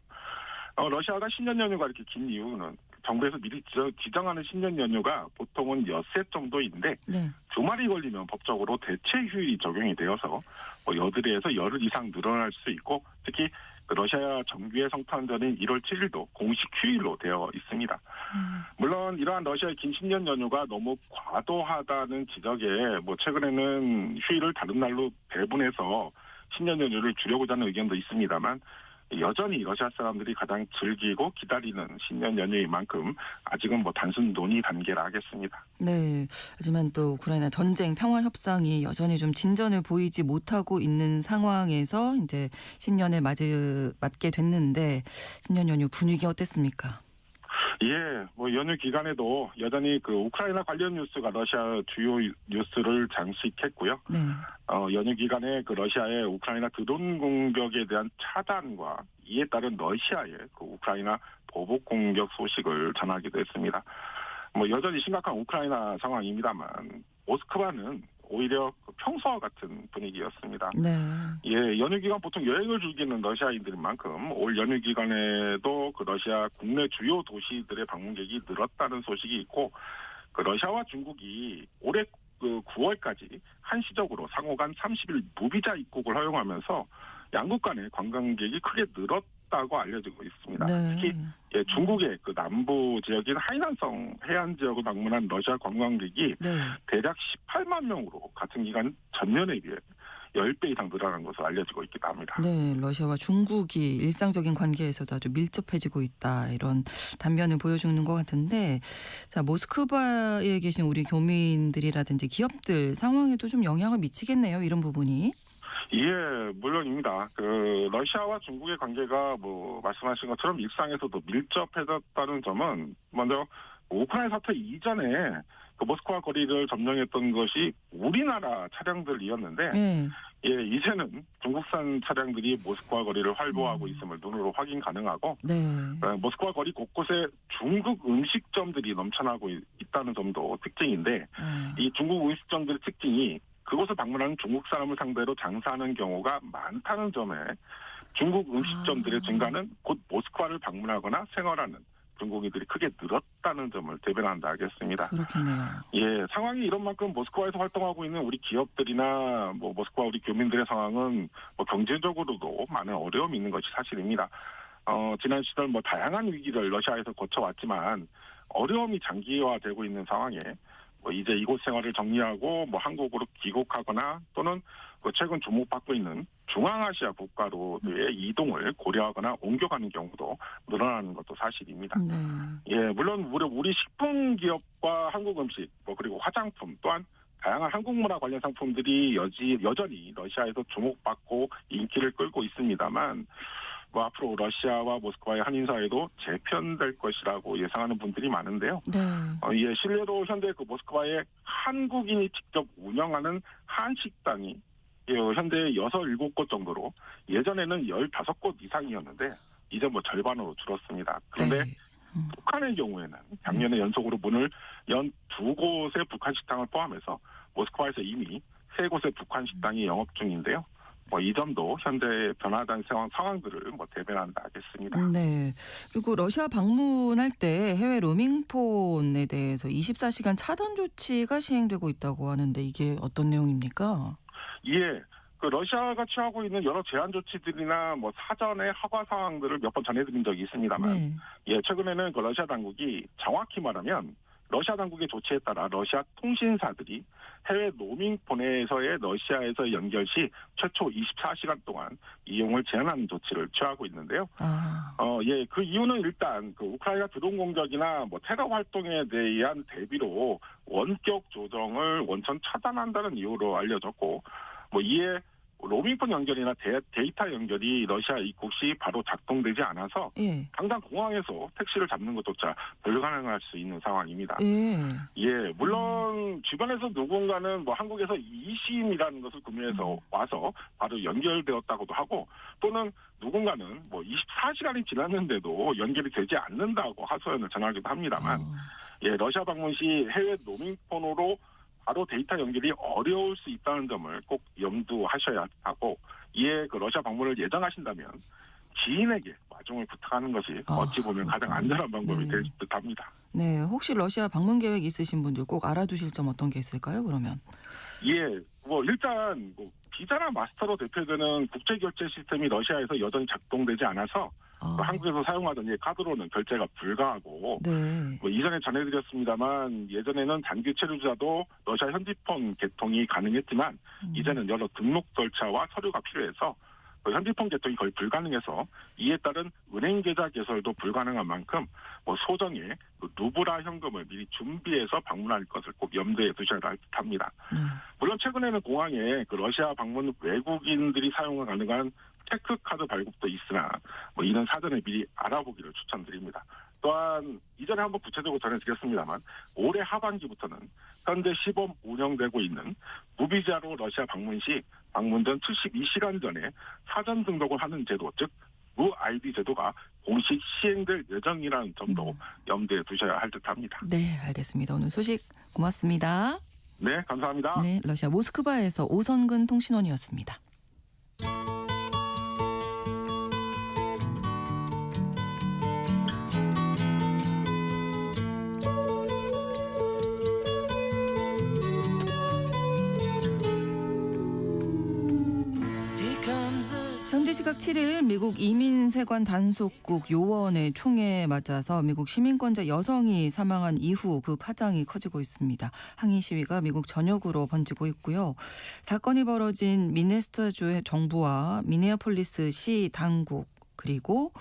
러시아가 신년 연휴가 이렇게 긴 이유는 정부에서 미리 지정하는 신년 연휴가 보통은 엿새 정도인데, 네. 주말이 걸리면 법적으로 대체 휴일이 적용이 되어서 여드레에서 열흘 이상 늘어날 수 있고, 특히 러시아 정규의 성탄절인 1월 7일도 공식 휴일로 되어 있습니다. 물론 이러한 러시아의 긴 신년 연휴가 너무 과도하다는 지적에 최근에는 휴일을 다른 날로 배분해서 신년 연휴를 줄여고자 하는 의견도 있습니다만, 여전히 러시아 사람들이 가장 즐기고 기다리는 신년 연휴인 만큼 아직은 단순 논의 단계라 하겠습니다. 네. 하지만 또 우크라이나 전쟁 평화 협상이 여전히 좀 진전을 보이지 못하고 있는 상황에서 이제 신년을 맞게 됐는데 신년 연휴 분위기 어땠습니까? 예, 연휴 기간에도 여전히 우크라이나 관련 뉴스가 러시아 주요 뉴스를 장식했고요. 네. 연휴 기간에 러시아의 우크라이나 드론 공격에 대한 차단과 이에 따른 러시아의 우크라이나 보복 공격 소식을 전하기도 했습니다. 여전히 심각한 우크라이나 상황입니다만 모스크바는 오히려 평소와 같은 분위기였습니다. 네. 예, 연휴 기간 보통 여행을 즐기는 러시아인들인 만큼 올 연휴 기간에도 그 러시아 국내 주요 도시들의 방문객이 늘었다는 소식이 있고, 그 러시아와 중국이 올해 그 9월까지 한시적으로 상호 간 30일 무비자 입국을 허용하면서 양국 간의 관광객이 크게 늘었다고 알려지고 있습니다. 네. 특히 예, 중국의 그 남부 지역인 하이난성 해안 지역을 방문한 러시아 관광객이 네. 대략 18만 명으로 같은 기간 전년에 비해 10배 이상 늘어난 것으로 알려지고 있기도 합니다. 네, 러시아와 중국이 일상적인 관계에서도 아주 밀접해지고 있다, 이런 단면을 보여주는 것 같은데, 자, 모스크바에 계신 우리 교민들이라든지 기업들 상황에도 좀 영향을 미치겠네요, 이런 부분이. 예, 물론입니다. 그 러시아와 중국의 관계가 뭐 말씀하신 것처럼 일상에서도 밀접해졌다는 점은 먼저 우크라이나 사태 이전에 그 모스크바 거리를 점령했던 것이 우리나라 차량들이었는데, 네. 예, 이제는 중국산 차량들이 모스크바 거리를 활보하고 있음을 눈으로 확인 가능하고, 네. 모스크바 거리 곳곳에 중국 음식점들이 넘쳐나고 있다는 점도 특징인데, 이 중국 음식점들의 특징이 그곳을 방문하는 중국 사람을 상대로 장사하는 경우가 많다는 점에 중국 음식점들의 증가는 곧 모스크바를 방문하거나 생활하는 중국인들이 크게 늘었다는 점을 대변한다 하겠습니다. 그렇겠네요. 예, 상황이 이런 만큼 모스크바에서 활동하고 있는 우리 기업들이나 뭐 모스크바 우리 교민들의 상황은 뭐 경제적으로도 많은 어려움이 있는 것이 사실입니다. 지난 시절 뭐 다양한 위기를 러시아에서 거쳐왔지만 어려움이 장기화되고 있는 상황에 뭐 이제 이곳 생활을 정리하고 뭐 한국으로 귀국하거나 또는 그 최근 주목받고 있는 중앙아시아 국가로의 이동을 고려하거나 옮겨가는 경우도 늘어나는 것도 사실입니다. 네. 예, 물론 우리 식품 기업과 한국 음식, 뭐 그리고 화장품 또한 다양한 한국 문화 관련 상품들이 여전히 러시아에서 주목받고 인기를 끌고 있습니다만, 뭐 앞으로 러시아와 모스크바의 한인 사이도 재편될 것이라고 예상하는 분들이 많은데요. 네. 예, 실례로 현재 그 모스크바에 한국인이 직접 운영하는 한식당이 현재 6, 7곳 정도로 예전에는 15곳 이상이었는데 이제 뭐 절반으로 줄었습니다. 그런데 네. 북한의 경우에는 작년에 연속으로 문을 연 2곳의 북한 식당을 포함해서 모스크바에서 이미 3곳의 북한 식당이 영업 중인데요. 뭐 이 점도 현재 변화된 상황들을 뭐 대변한다 하겠습니다. 네. 그리고 러시아 방문할 때 해외 로밍폰에 대해서 24시간 차단 조치가 시행되고 있다고 하는데 이게 어떤 내용입니까? 예. 그 러시아가 취하고 있는 여러 제한 조치들이나 뭐 사전의 허가 사항들을 몇 번 전해드린 적이 있습니다만, 네. 예, 최근에는 그 러시아 당국이 정확히 말하면 러시아 당국의 조치에 따라 러시아 통신사들이 해외 로밍폰에서의 러시아에서 연결 시 최초 24시간 동안 이용을 제한하는 조치를 취하고 있는데요. 예, 그 이유는 일단 그 우크라이나 드론 공격이나 뭐 테러 활동에 대한 대비로 원격 조정을 원천 차단한다는 이유로 알려졌고, 뭐 이에 로밍폰 연결이나 데이터 연결이 러시아 입국 시 바로 작동되지 않아서 예. 당장 공항에서 택시를 잡는 것조차 불가능할 수 있는 상황입니다. 예. 예, 물론 주변에서 누군가는 뭐 한국에서 이심이라는 것을 구매해서 와서 바로 연결되었다고도 하고, 또는 누군가는 뭐 24시간이 지났는데도 연결이 되지 않는다고 하소연을 전하기도 합니다만, 예, 러시아 방문 시 해외 로밍폰으로 바로 데이터 연결이 어려울 수 있다는 점을 꼭 염두하셔야 하고, 이에 그 러시아 방문을 예정하신다면 지인에게 마중을 부탁하는 것이 어찌 보면 가장 안전한 방법이 될 듯합니다. 네, 혹시 러시아 방문 계획 있으신 분들 꼭 알아두실 점 어떤 게 있을까요? 그러면 예, 뭐 일단 뭐 비자나 마스터로 대표되는 국제 결제 시스템이 러시아에서 여전히 작동되지 않아서 한국에서 사용하던 카드로는 결제가 불가하고, 네. 뭐 이전에 전해드렸습니다만 예전에는 장기 체류자도 러시아 현지폰 개통이 가능했지만 이제는 여러 등록 절차와 서류가 필요해서 현지폰 개통이 거의 불가능해서 이에 따른 은행 계좌 개설도 불가능한 만큼 뭐 소정의 루브라 현금을 미리 준비해서 방문할 것을 꼭 염두에 두셔야 할 듯합니다. 물론 최근에는 공항에 그 러시아 방문 외국인들이 사용 가능한 체크카드 발급도 있으나 뭐 이는 사전에 미리 알아보기를 추천드립니다. 또한 이전에 한번 구체적으로 전해드렸습니다만 올해 하반기부터는 현재 시범 운영되고 있는 무비자로 러시아 방문 시 방문 전 72시간 전에 사전 등록을 하는 제도, 즉 무아이디 제도가 공식 시행될 예정이라는 점도 염두에 두셔야 할 듯합니다. 네, 알겠습니다. 오늘 소식 고맙습니다. 네, 감사합니다. 네, 러시아 모스크바에서 오선근 통신원이었습니다. Here comes the 현지 시각 7일 미국 이민세관 단속국 요원의 총에 맞아서 미국 시민권자 여성이 사망한 이후 그 파장이 커지고 있습니다. 항의 시위가 미국 전역으로 번지고 있고요. 사건이 벌어진 미네소타주 정부와 미네아폴리스 시 당국 그리고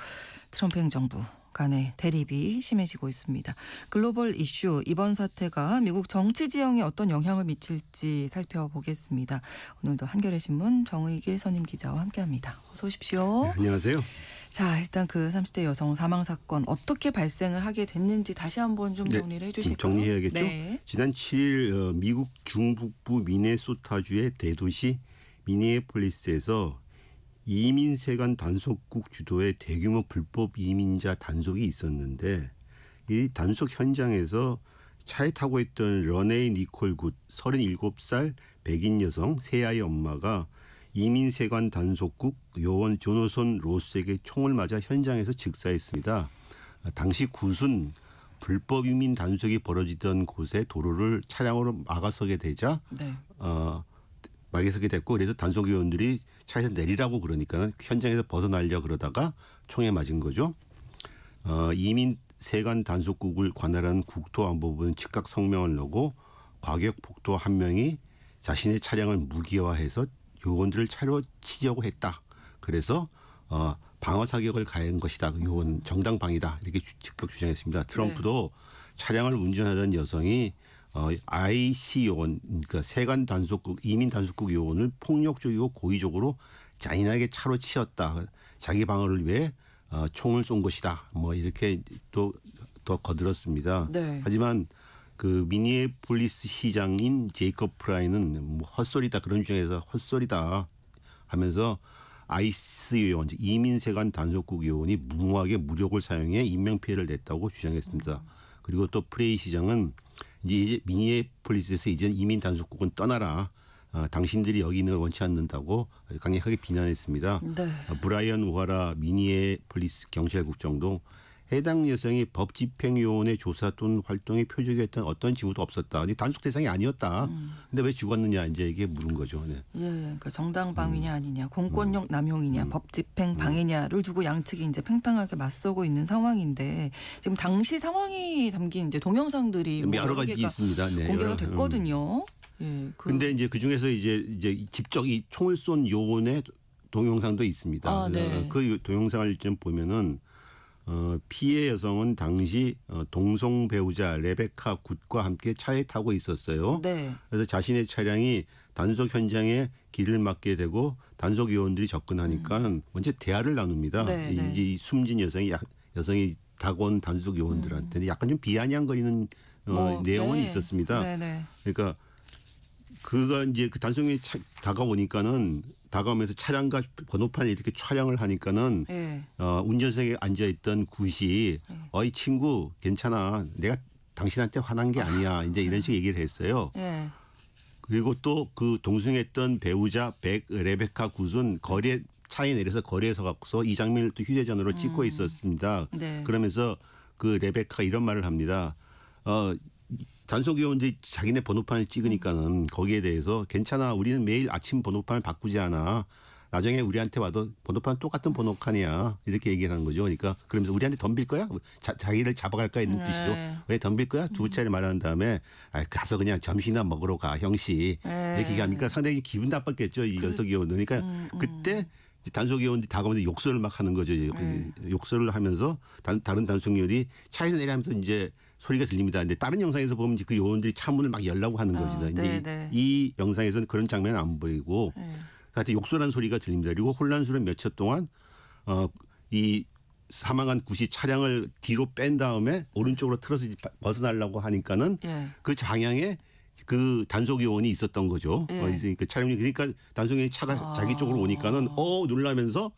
트럼프 행정부 간의 대립이 심해지고 있습니다. 글로벌 이슈 이번 사태가 미국 정치 지형에 어떤 영향을 미칠지 살펴보겠습니다. 오늘도 한겨레 신문 정의길 선임 기자와 함께합니다. 어서 오십시오. 네, 안녕하세요. 자, 일단 그 30대 여성 사망 사건 어떻게 발생을 하게 됐는지 다시 한번 좀 네, 정리를 좀 해주실까요? 정리해야겠죠. 네. 지난 7일 미국 중북부 미네소타주의 대도시 미니애폴리스에서 이민세관 단속국 주도의 대규모 불법 이민자 단속이 있었는데 이 단속 현장에서 차에 타고 있던 러네이 니콜 굿 37살 백인 여성 세 아이 엄마가 이민세관 단속국 요원 조노선 로스에게 총을 맞아 현장에서 즉사했습니다. 당시 굿은 불법 이민 단속이 벌어지던 곳에 도로를 차량으로 막아서게 되자 네. 막아서게 됐고 그래서 단속 요원들이 차에서 내리라고 그러니까 현장에서 벗어나려 그러다가 총에 맞은 거죠. 이민세관 단속국을 관할하는 국토안보부는 즉각 성명을 내고 과격 폭도 한 명이 자신의 차량을 무기화해서 요원들을 차로 치려고 했다. 그래서 방어 사격을 가한 것이다. 요원 정당방위다. 이렇게 즉각 주장했습니다. 트럼프도 차량을 운전하던 여성이 IC 요원, 그러니까 세관 단속국, 이민 단속국 요원을 폭력적이고 고의적으로 잔인하게 차로 치었다. 자기 방어를 위해 총을 쏜 것이다. 뭐 이렇게 또 더 거들었습니다. 네. 하지만 그 미니애폴리스 시장인 제이컵 프라이는 뭐 헛소리다 그런 주장에서 헛소리다 하면서 IC 요원, 이민세관 단속국 요원이 무모하게 무력을 사용해 인명 피해를 냈다고 주장했습니다. 그리고 또 프레이 시장은 이제 미니애폴리스에서 이제 이민 단속국은 떠나라. 당신들이 여기 있는 걸 원치 않는다고 강력하게 비난했습니다. 네. 브라이언 오하라 미니애폴리스 경찰국장도 해당 여성이 법 집행 요원의 조사 또는 활동에 표적이었던 어떤 징후도 없었다. 단속 대상이 아니었다. 근데 왜 죽었느냐 이제 이게 물은 거죠. 네. 예, 그러니까 정당방위냐 아니냐, 공권력 남용이냐, 법 집행 방해냐를 두고 양측이 이제 팽팽하게 맞서고 있는 상황인데 지금 당시 상황이 담긴 이제 동영상들이 뭐 여러 가지 있습니다. 네, 공개가 됐거든요. 예, 근데 이제 그 중에서 이제 직접 이 총을 쏜 요원의 동영상도 있습니다. 아, 네. 그 동영상을 좀 보면은 피해 여성은 당시 동성 배우자 레베카 굿과 함께 차에 타고 있었어요. 네. 그래서 자신의 차량이 단속 현장에 길을 막게 되고 단속 요원들이 접근하니까 먼저 대화를 나눕니다. 네, 네. 이제 이 숨진 여성이 다가온 단속 요원들한테는 약간 좀 비아냥거리는 내용은 네. 있었습니다. 네, 네. 그러니까 그가 이제 그 단속이 다가오면서 차량과 번호판을 이렇게 촬영을 하니까는 예. 운전석에 앉아 있던 굿이 어이 친구 괜찮아. 내가 당신한테 화난 게 아니야. 이제 이런 식으로 얘기를 했어요. 예. 그리고 또 그 동승했던 배우자 레베카 굿은 차에 내려서 거리에서 갖고서 이 장면을 또 휴대전화로 찍고 있었습니다. 네. 그러면서 그 레베카 이런 말을 합니다. 단속 요원들이 자기네 번호판을 찍으니까는 거기에 대해서 괜찮아. 우리는 매일 아침 번호판을 바꾸지 않아. 나중에 우리한테 와도 번호판 똑같은 번호판이야. 이렇게 얘기를 하는 거죠. 그러니까 그러면서 우리한테 덤빌 거야? 자기를 잡아갈까 이런 뜻이죠. 왜 덤빌 거야? 두 차례 말하는 다음에 가서 그냥 점심이나 먹으러 가 형씨. 이렇게 얘기하니까 상당히 기분 나빴겠죠. 이 연석 요원들. 그러니까 그때 단속 요원들이 다가오면서 욕설을 막 하는 거죠. 욕설을 하면서 다른 단속 요원이 차에서 내려가면서 이제 소리가 들립니다. 근데 다른 영상에서 보면 그 요원들이 차문을 막 열라고 하는 겁니다. 이제 이 영상에서는 그런 장면은 안 보이고 하여튼 욕설하는 소리가 들립니다. 그리고 혼란스러운 몇 초 동안 이 사망한 굿이 차량을 뒤로 뺀 다음에 오른쪽으로 틀어서 벗어나려고 하니까는 그 방향에 그 단속 요원이 있었던 거죠. 그 차량이 그러니까 단속 요원이 차가 자기 쪽으로 오니까는 놀라면서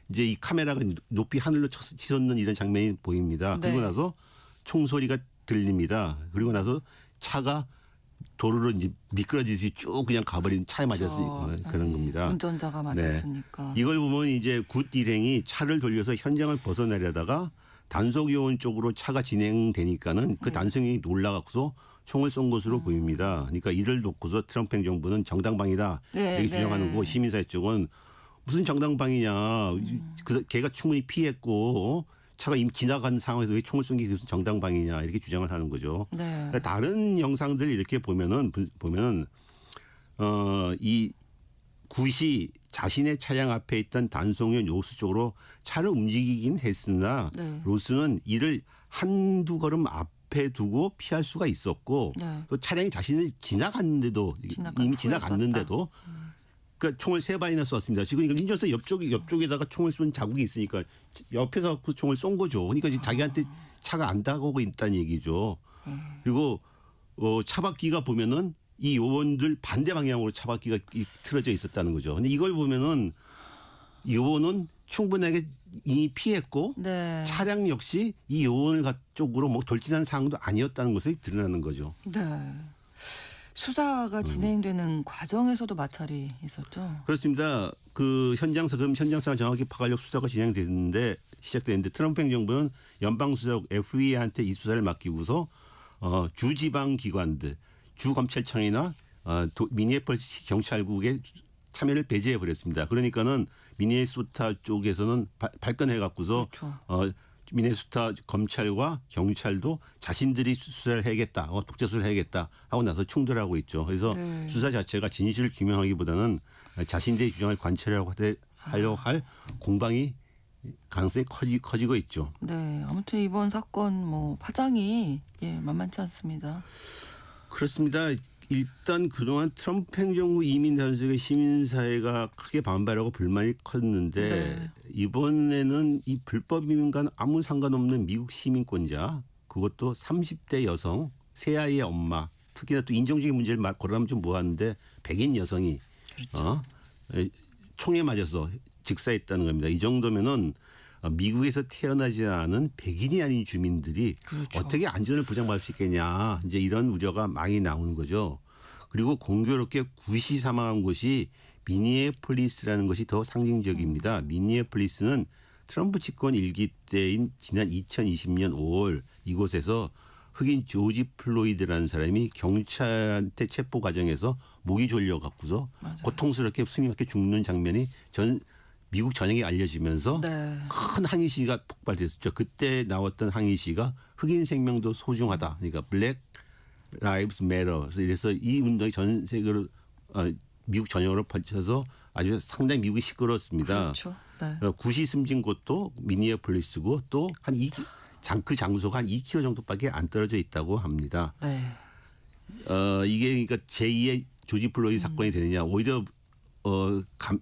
이제 이 카메라가 높이 하늘로 치솟는 이런 장면이 보입니다. 그리고 나서 총소리가 들립니다. 그리고 나서 차가 도로로 이제 미끄러지듯이 쭉 그냥 가버린 차에 맞았으니까 그런 겁니다. 운전자가 맞았으니까. 이걸 보면 이제 굿 일행이 차를 돌려서 현장을 벗어나려다가 단속 요원 쪽으로 차가 진행되니까는 그 단속이 놀라갖고서 총을 쏜 것으로 보입니다. 그러니까 이를 놓고서 트럼프 행정부는 정당방위다 이렇게 주장하는 거고 시민사회 쪽은 무슨 정당방위냐. 그 걔가 충분히 피했고 차가 이미 지나간 상황에서 왜 총을 쏜 게 무슨 정당방위냐 이렇게 주장을 하는 거죠. 네. 다른 영상들 이렇게 보면은 이 굿이 자신의 차량 앞에 있던 단속용 요수 쪽으로 차를 움직이긴 했으나 로스는 이를 한두 걸음 앞에 두고 피할 수가 있었고 또 차량이 자신을 지나갔는데도 이미 지나갔는데도 그러니까 총을 3발이나 쐈습니다. 지금 이거 운전석 옆쪽에다가 총을 쏜 자국이 있으니까 옆에서 그 총을 쏜 거죠. 그러니까 지금 자기한테 차가 안 다가오고 있다는 얘기죠. 그리고 차바퀴가 보면은 이 요원들 반대 방향으로 차바퀴가 틀어져 있었다는 거죠. 근데 이걸 보면은 요원은 충분하게 이미 피했고 차량 역시 이 요원을 쪽으로 뭐 돌진한 상황도 아니었다는 것이 드러나는 거죠. 네. 수사가 진행되는 과정에서도 마찰이 있었죠. 그렇습니다. 그 현장사가 정확히 파악하려고 수사가 시작됐는데 트럼프 행정부는 연방수석 FBI한테 이 수사를 맡기고서 주지방 기관들, 주검찰청이나 미니애폴리스 경찰국의 참여를 배제해 버렸습니다. 그러니까는 미네소타 쪽에서는 발끈해 갖고서 미네소타 검찰과 경찰도 자신들이 수사를 해야겠다, 독재 수사를 해야겠다 하고 나서 충돌하고 있죠. 그래서 수사 자체가 진실을 규명하기보다는 자신들의 주장을 관철하려고 할 공방이 가능성이 커지고 있죠. 네, 아무튼 이번 사건 뭐 파장이 만만치 않습니다. 그렇습니다. 일단 그동안 트럼프 행정부 이민 단속에 시민사회가 크게 반발하고 불만이 컸는데 이번에는 이 불법 이민과는 아무 상관없는 미국 시민권자 그것도 30대 여성 세 아이의 엄마 특히나 또 인종적인 문제를 거론하면 좀 뭐하는데 백인 여성이 총에 맞아서 직사했다는 겁니다. 이 정도면은 미국에서 태어나지 않은 백인이 아닌 주민들이 어떻게 안전을 보장받을 수 있겠냐 이제 이런 우려가 많이 나오는 거죠. 그리고 공교롭게 굿이 사망한 곳이 미니애폴리스라는 것이 더 상징적입니다. 미니애폴리스는 트럼프 집권 일기 때인 지난 2020년 5월 이곳에서 흑인 조지 플로이드라는 사람이 경찰한테 체포 과정에서 목이 졸려 갖고서 고통스럽게 숨이 막혀 죽는 장면이 미국 전역에 알려지면서 큰 항의 시위가 폭발됐었죠. 그때 나왔던 항의 시가 흑인 생명도 소중하다. 그러니까 블랙 라이브스 매터. 그래서 이 운동이 전 세계로 미국 전역으로 펼쳐서 아주 상당히 미국이 시끄러웠습니다. 그렇죠. 굿이 숨진 곳도 미니애폴리스고 또 한 그 장소가 한 2km 정도밖에 안 떨어져 있다고 합니다. 이게 그러니까 제2의 조지 플로이드 사건이 되느냐 오히려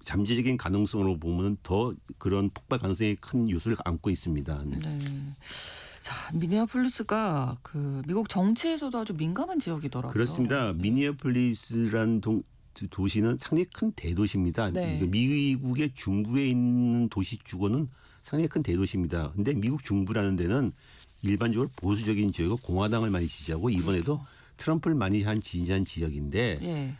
잠재적인 가능성으로 보면 더 그런 폭발 가능성이 큰 요소를 안고 있습니다. 자, 미니애폴리스가 그 미국 정치에서도 아주 민감한 지역이더라고요. 그렇습니다. 미니애폴리스라는 도시는 상당히 큰 대도시입니다. 미국의 중부에 있는 도시 주거는 상당히 큰 대도시입니다. 그런데 미국 중부라는 데는 일반적으로 보수적인 지역이고 공화당을 많이 지지하고 이번에도 트럼프를 많이 지지한 지역인데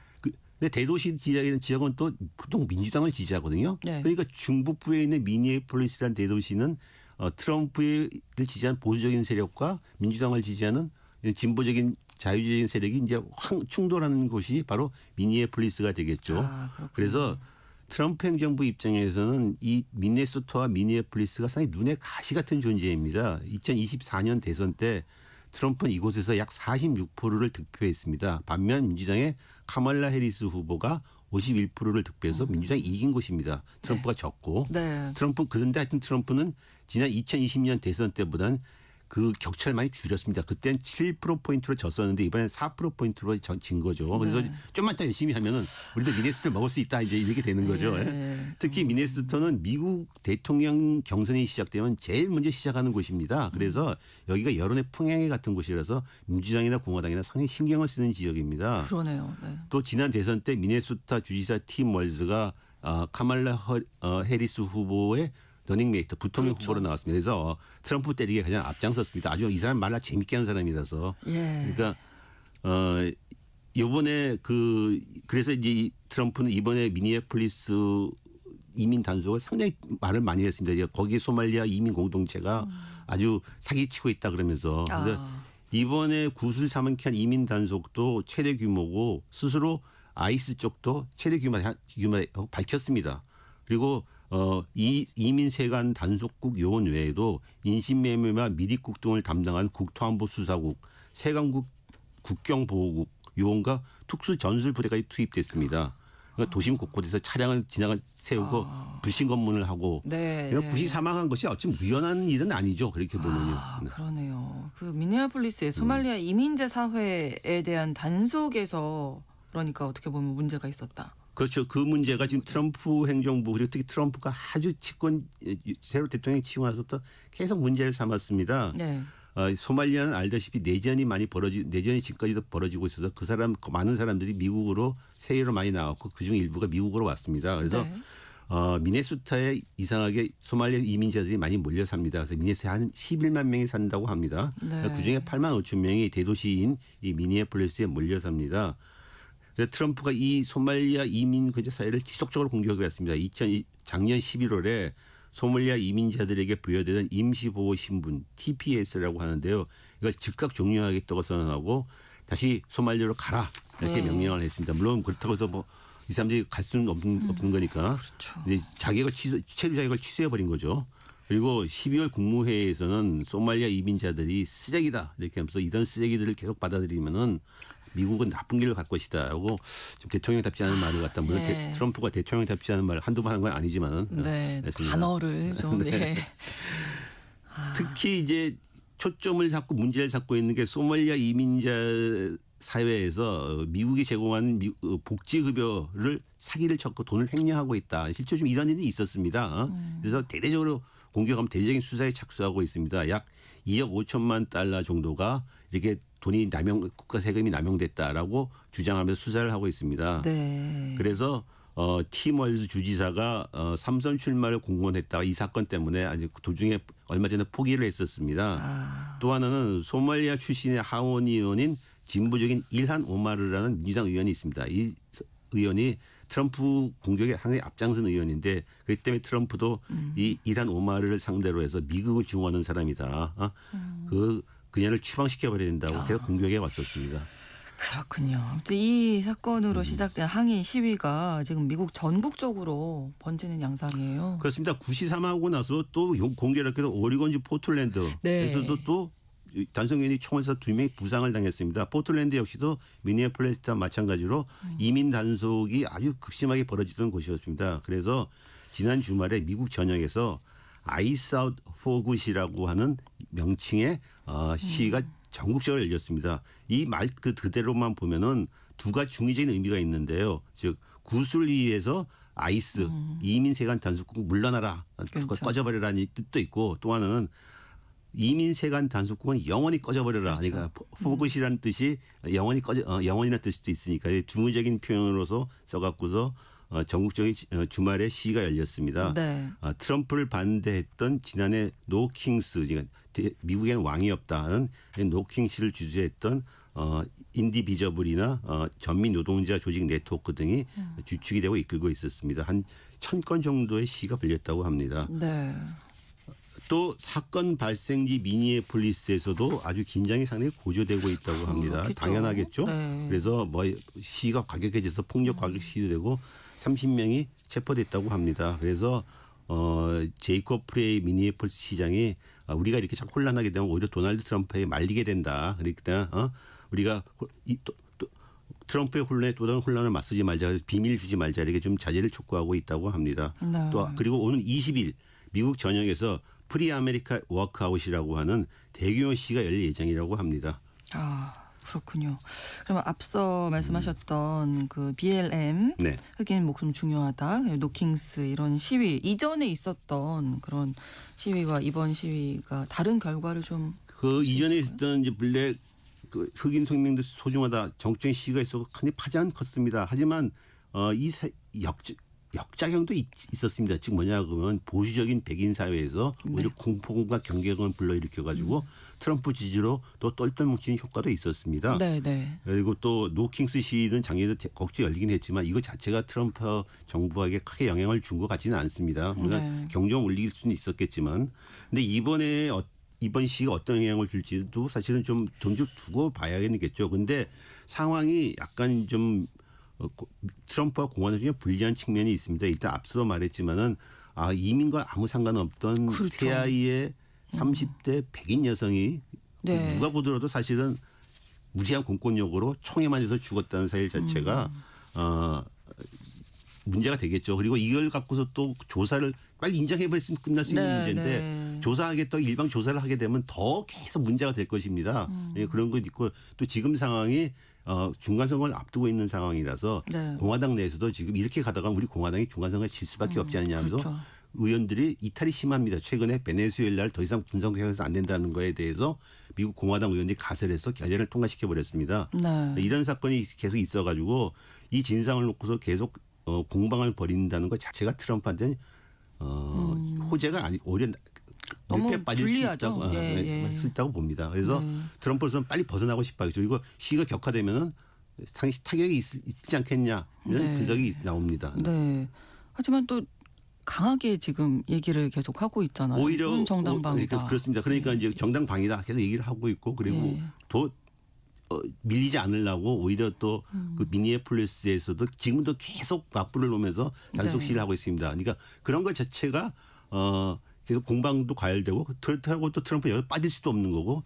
근데 대도시 지역은 또 보통 민주당을 지지하거든요. 그러니까 중북부에 있는 미니애폴리스라는 대도시는 트럼프를 지지한 보수적인 세력과 민주당을 지지하는 진보적인 자유주의적인 세력이 이제 충돌하는 곳이 바로 미니애폴리스가 되겠죠. 그래서 트럼프 행정부 입장에서는 이 미네소타와 미니애폴리스가 상당히 눈에 가시 같은 존재입니다. 2024년 대선 때 트럼프는 이곳에서 약 46%를 득표했습니다. 반면 민주당의 카말라 해리스 후보가 51%를 득표해서 민주당이 이긴 곳입니다. 트럼프가 졌고 그런데 하여튼 트럼프는 지난 2020년 대선 때보다는 그 격차를 많이 줄였습니다. 그때는 7%포인트로 졌었는데 이번엔 4%포인트로 진 거죠. 그래서 좀만 더 열심히 하면은 우리도 미네소타를 먹을 수 있다 이제 이렇게 되는 거죠. 특히 미네소타는 미국 대통령 경선이 시작되면 제일 먼저 시작하는 곳입니다. 그래서 여기가 여론의 풍향해 같은 곳이라서 민주당이나 공화당이나 상당히 신경을 쓰는 지역입니다. 그러네요. 또 지난 대선 때 미네소타 주지사 팀 월즈가 카말라 해리스 후보의 러닝메이트 부통령 후보로 나왔습니다. 그래서 트럼프 때리기에 가장 앞장섰습니다. 아주 이 사람 말라 재밌게 하는 사람이라서. 그러니까 이번에 그래서 이제 이 트럼프는 이번에 미니애폴리스 이민 단속을 상당히 말을 많이 했습니다. 거기 소말리아 이민 공동체가 아주 사기치고 있다 그러면서 그래서 이번에 구술 삼은케 한 이민 단속도 최대 규모고 스스로 아이스 쪽도 최대 규모 밝혔습니다. 그리고 이 이민 세관 단속국 요원 외에도 인신매매와 미리국 등을 담당한 국토안보 수사국, 세관국 국경보호국 요원과 특수 전술 부대까지 투입됐습니다. 그러니까 도심 곳곳에서 차량을 세우고 불신 검문을 하고 그러니까 굳이 사망한 것이 어찌 우연한 일은 아니죠. 그렇게 보면요. 네. 그러네요. 그 미니애폴리스의 소말리아 이민자 사회에 대한 단속에서 그러니까 어떻게 보면 문제가 있었다. 그렇죠. 그 문제가 지금 트럼프 행정부 그리고 특히 트럼프가 아주 새로 대통령 치고 나서부터 계속 문제를 삼았습니다. 네. 소말리아는 알다시피 내전이 지금까지도 벌어지고 있어서 많은 사람들이 미국으로 세계로 많이 나왔고 그중 일부가 미국으로 왔습니다. 그래서 네. 미네소타에 이상하게 소말리아 이민자들이 많이 몰려 삽니다. 그래서 미네소타에 한 11만 명이 산다고 합니다. 네. 그중에 8만 5천 명이 대도시인 이 미니애폴리스에 몰려 삽니다. 그래서 트럼프가 이 소말리아 이민 근처 사회를 지속적으로 공격해 왔습니다. 작년 11월에 소말리아 이민자들에게 부여되는 임시보호 신분 TPS라고 하는데요. 이걸 즉각 종료하겠다고 선언하고 다시 소말리아로 가라 이렇게 명령을 했습니다. 물론 그렇다고 해서 이 사람들이 갈 수는 없는 거니까. 그렇죠. 이제 체류 자격을 취소해버린 거죠. 그리고 12월 국무회의에서는 소말리아 이민자들이 쓰레기다 이렇게 하면서 이런 쓰레기들을 계속 받아들이면은 미국은 나쁜 길을 갈 것이다 하고 좀 대통령답지 않은 말을 갖다 물론 트럼프가 대통령답지 않은 말을 한두 번 한 건 아니지만 단어를 좀 특히 이제 초점을 잡고 문제를 잡고 있는 게 소말리아 이민자 사회에서 미국이 제공한 복지급여를 사기를 쳤고 돈을 횡령하고 있다. 실제 좀 이런 일이 있었습니다. 그래서 대대적으로 공격하면 대대적인 수사에 착수하고 있습니다. 약 2억 5천만 달러 정도가 이렇게 돈이 국가 세금이 남용됐다라고 주장하면서 수사를 하고 있습니다. 네. 그래서 팀 월즈 주지사가 삼선 출마를 공언했다가 이 사건 때문에 아주 도중에 얼마 전에 포기를 했었습니다. 또 하나는 소말리아 출신의 하원 의원인 진보적인 일한 오마르라는 민주당 의원이 있습니다. 이 의원이 트럼프 공격에 상당히 앞장선 의원인데 그렇기 때문에 트럼프도 이 일한 오마르를 상대로 해서 미국을 증오하는 사람이다. 그녀를 추방시켜버려야 된다고 계속 공격해 왔었습니다. 그렇군요. 이 사건으로 시작된 항의 시위가 지금 미국 전국적으로 번지는 양상이에요. 그렇습니다. 구시삼하고 나서 또 공교롭게도 오리건주 포틀랜드에서도 또 단속인이 총을 쏴서 2명이 부상을 당했습니다. 포틀랜드 역시도 미니애폴리스와 마찬가지로 이민 단속이 아주 극심하게 벌어지던 곳이었습니다. 그래서 지난 주말에 미국 전역에서 아이스 아웃 포 굿이라고 하는 명칭의 시위가 전국적으로 열렸습니다. 이 말 그대로만 보면은 두 가지 중의적인 의미가 있는데요. 즉 구슬 위에서 아이스 이민 세관 단속국 물러나라 그렇죠. 꺼져버려라는 뜻도 있고 또 하나는 이민 세관 단속국은 영원히 꺼져버려라. 그렇죠. 그러니까 포굿이라는 뜻이 영원이라는 뜻도 있으니까 중의적인 표현으로서 써갖고서 전국적인 주말에 시위가 열렸습니다. 네. 트럼프를 반대했던 지난해 노킹스, 미국에는 왕이 없다는 노킹스를 주재했던 인디비저블이나 전민 노동자 조직 네트워크 등이 주축이 되고 이끌고 있었습니다. 한 1000건 정도의 시위가 벌렸다고 합니다. 네. 또 사건 발생지 미니애폴리스에서도 아주 긴장이 상당히 고조되고 있다고 합니다. 그렇겠죠. 당연하겠죠. 네. 그래서 시위가 과격해져서 폭력 과격 시위도 되고 30명이 체포됐다고 합니다. 그래서 제이콥 프레이 미니애폴리스 시장이 우리가 이렇게 자꾸 혼란하게 되면 오히려 도널드 트럼프에 말리게 된다. 그러니까 우리가 트럼프의 혼란에 또 다른 혼란을 맞서지 말자, 비밀 주지 말자 이렇게 좀 자제를 촉구하고 있다고 합니다. 네. 또 그리고 오는 20일 미국 전역에서 프리 아메리카 워크아웃이라고 하는 대규모 시위가 열릴 예정이라고 합니다. 그렇군요. 그러면 앞서 말씀하셨던 그 BLM 네. 흑인 목숨 중요하다, 노킹스 이런 시위 이전에 있었던 그런 시위와 이번 시위가 다른 결과를 좀 그 이전에 있었던 이제 블랙 흑인 생명도 소중하다 정적인 시위가 있어서 굉장히 파장은 컸습니다. 하지만 이 역작용도 있었습니다. 즉 뭐냐 그러면 보수적인 백인 사회에서 오히려 공포감과 경계감을 불러일으켜가지고 트럼프 지지로 또 똘똘 뭉치는 효과도 있었습니다. 네, 네. 그리고 또 노킹스 시위는 작년에도 거국지 열리긴 했지만 이거 자체가 트럼프 정부에게 크게 영향을 준 것 같지는 않습니다. 물론 네. 경종 올릴 수는 있었겠지만, 근데 이번 시기가 어떤 영향을 줄지도 사실은 좀 두고 봐야겠죠. 근데 상황이 약간 좀 트럼프와 공화당 중에 불리한 측면이 있습니다. 일단 앞서 말했지만은 이민과 아무 상관없던 그렇죠. 새아이의 30대 백인 여성이 네. 누가 보더라도 사실은 무지한 공권력으로 총에 맞아서 죽었다는 사실 자체가 문제가 되겠죠. 그리고 이걸 갖고서 또 조사를 빨리 인정해버렸으면 끝날 수 있는 네, 문제인데 네. 조사하겠다고 일방 조사를 하게 되면 더 계속 문제가 될 것입니다. 예, 그런 것도 있고 또 지금 상황이 중간선거를 앞두고 있는 상황이라서 네. 공화당 내에서도 지금 이렇게 가다가 우리 공화당이 중간선거에 질 수밖에 없지 않냐 하면서 그렇죠. 의원들이 이탈이 심합니다. 최근에 베네수엘라를 더 이상 분석해서 안 된다는 거에 대해서 미국 공화당 의원들이 가설해서 결의를 통과시켜 버렸습니다. 네. 이런 사건이 계속 있어가지고 이 진상을 놓고서 계속 공방을 벌인다는 것 자체가 트럼프한테는 호재가 아니 오히려 너무 늦게 빠질 불리하죠. 수 있다고, 예. 수 있다고 봅니다. 그래서 트럼프로서는 빨리 벗어나고 싶어하겠죠. 그리고 시기가 격화되면은 상당히 타격이 있지 않겠냐 이런 네. 분석이 나옵니다. 네. 하지만 또 강하게 지금 얘기를 계속 하고 있잖아요. 오히려 정당방위다. 그러니까 그렇습니다. 그러니까 이제 정당방위다 계속 얘기를 하고 있고 그리고 예. 더 밀리지 않으려고 오히려 또 그 미니애폴리스에서도 지금도 계속 맞불을 놓으면서 단속 네. 시위를 하고 있습니다. 그러니까 그런 것 자체가 계속 공방도 과열되고 그렇다고 또 트럼프 여기 빠질 수도 없는 거고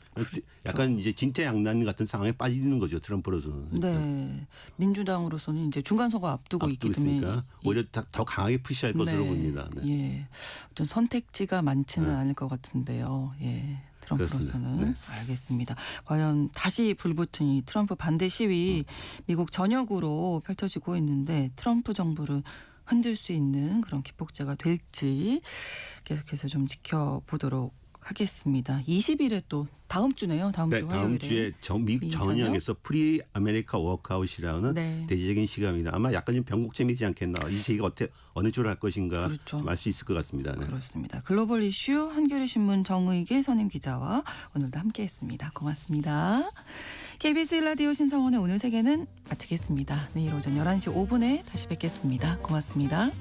약간 이제 진퇴양난 같은 상황에 빠지는 거죠 트럼프로서는. 네. 민주당으로서는 이제 중간선거 앞두고 있기 때문에 있으니까 오히려 더 강하게 푸시할 것으로 봅니다. 네. 예. 어떤 선택지가 많지는 않을 것 같은데요. 예. 트럼프로서는 그렇습니다. 알겠습니다. 과연 다시 불붙은 이 트럼프 반대 시위 미국 전역으로 펼쳐지고 있는데 트럼프 정부를 흔들 수 있는 그런 기폭제가 될지 계속해서 좀 지켜보도록 하겠습니다. 20일에 또 다음 주네요. 다음 주 화요일에. 다음 주에 미국 미국 전역에서 프리 아메리카 워크아웃이라는 네. 대지적인 시간입니다. 아마 약간 좀 변곡점이지 않겠나. 이 시기가 어느 쪽으로 할 것인가 그렇죠. 알 수 있을 것 같습니다. 네. 그렇습니다. 글로벌 이슈 한겨레 신문 정의길 선임 기자와 오늘도 함께했습니다. 고맙습니다. KBS 1라디오 신성원의 오늘 세계는 마치겠습니다. 내일 오전 11시 5분에 다시 뵙겠습니다. 고맙습니다.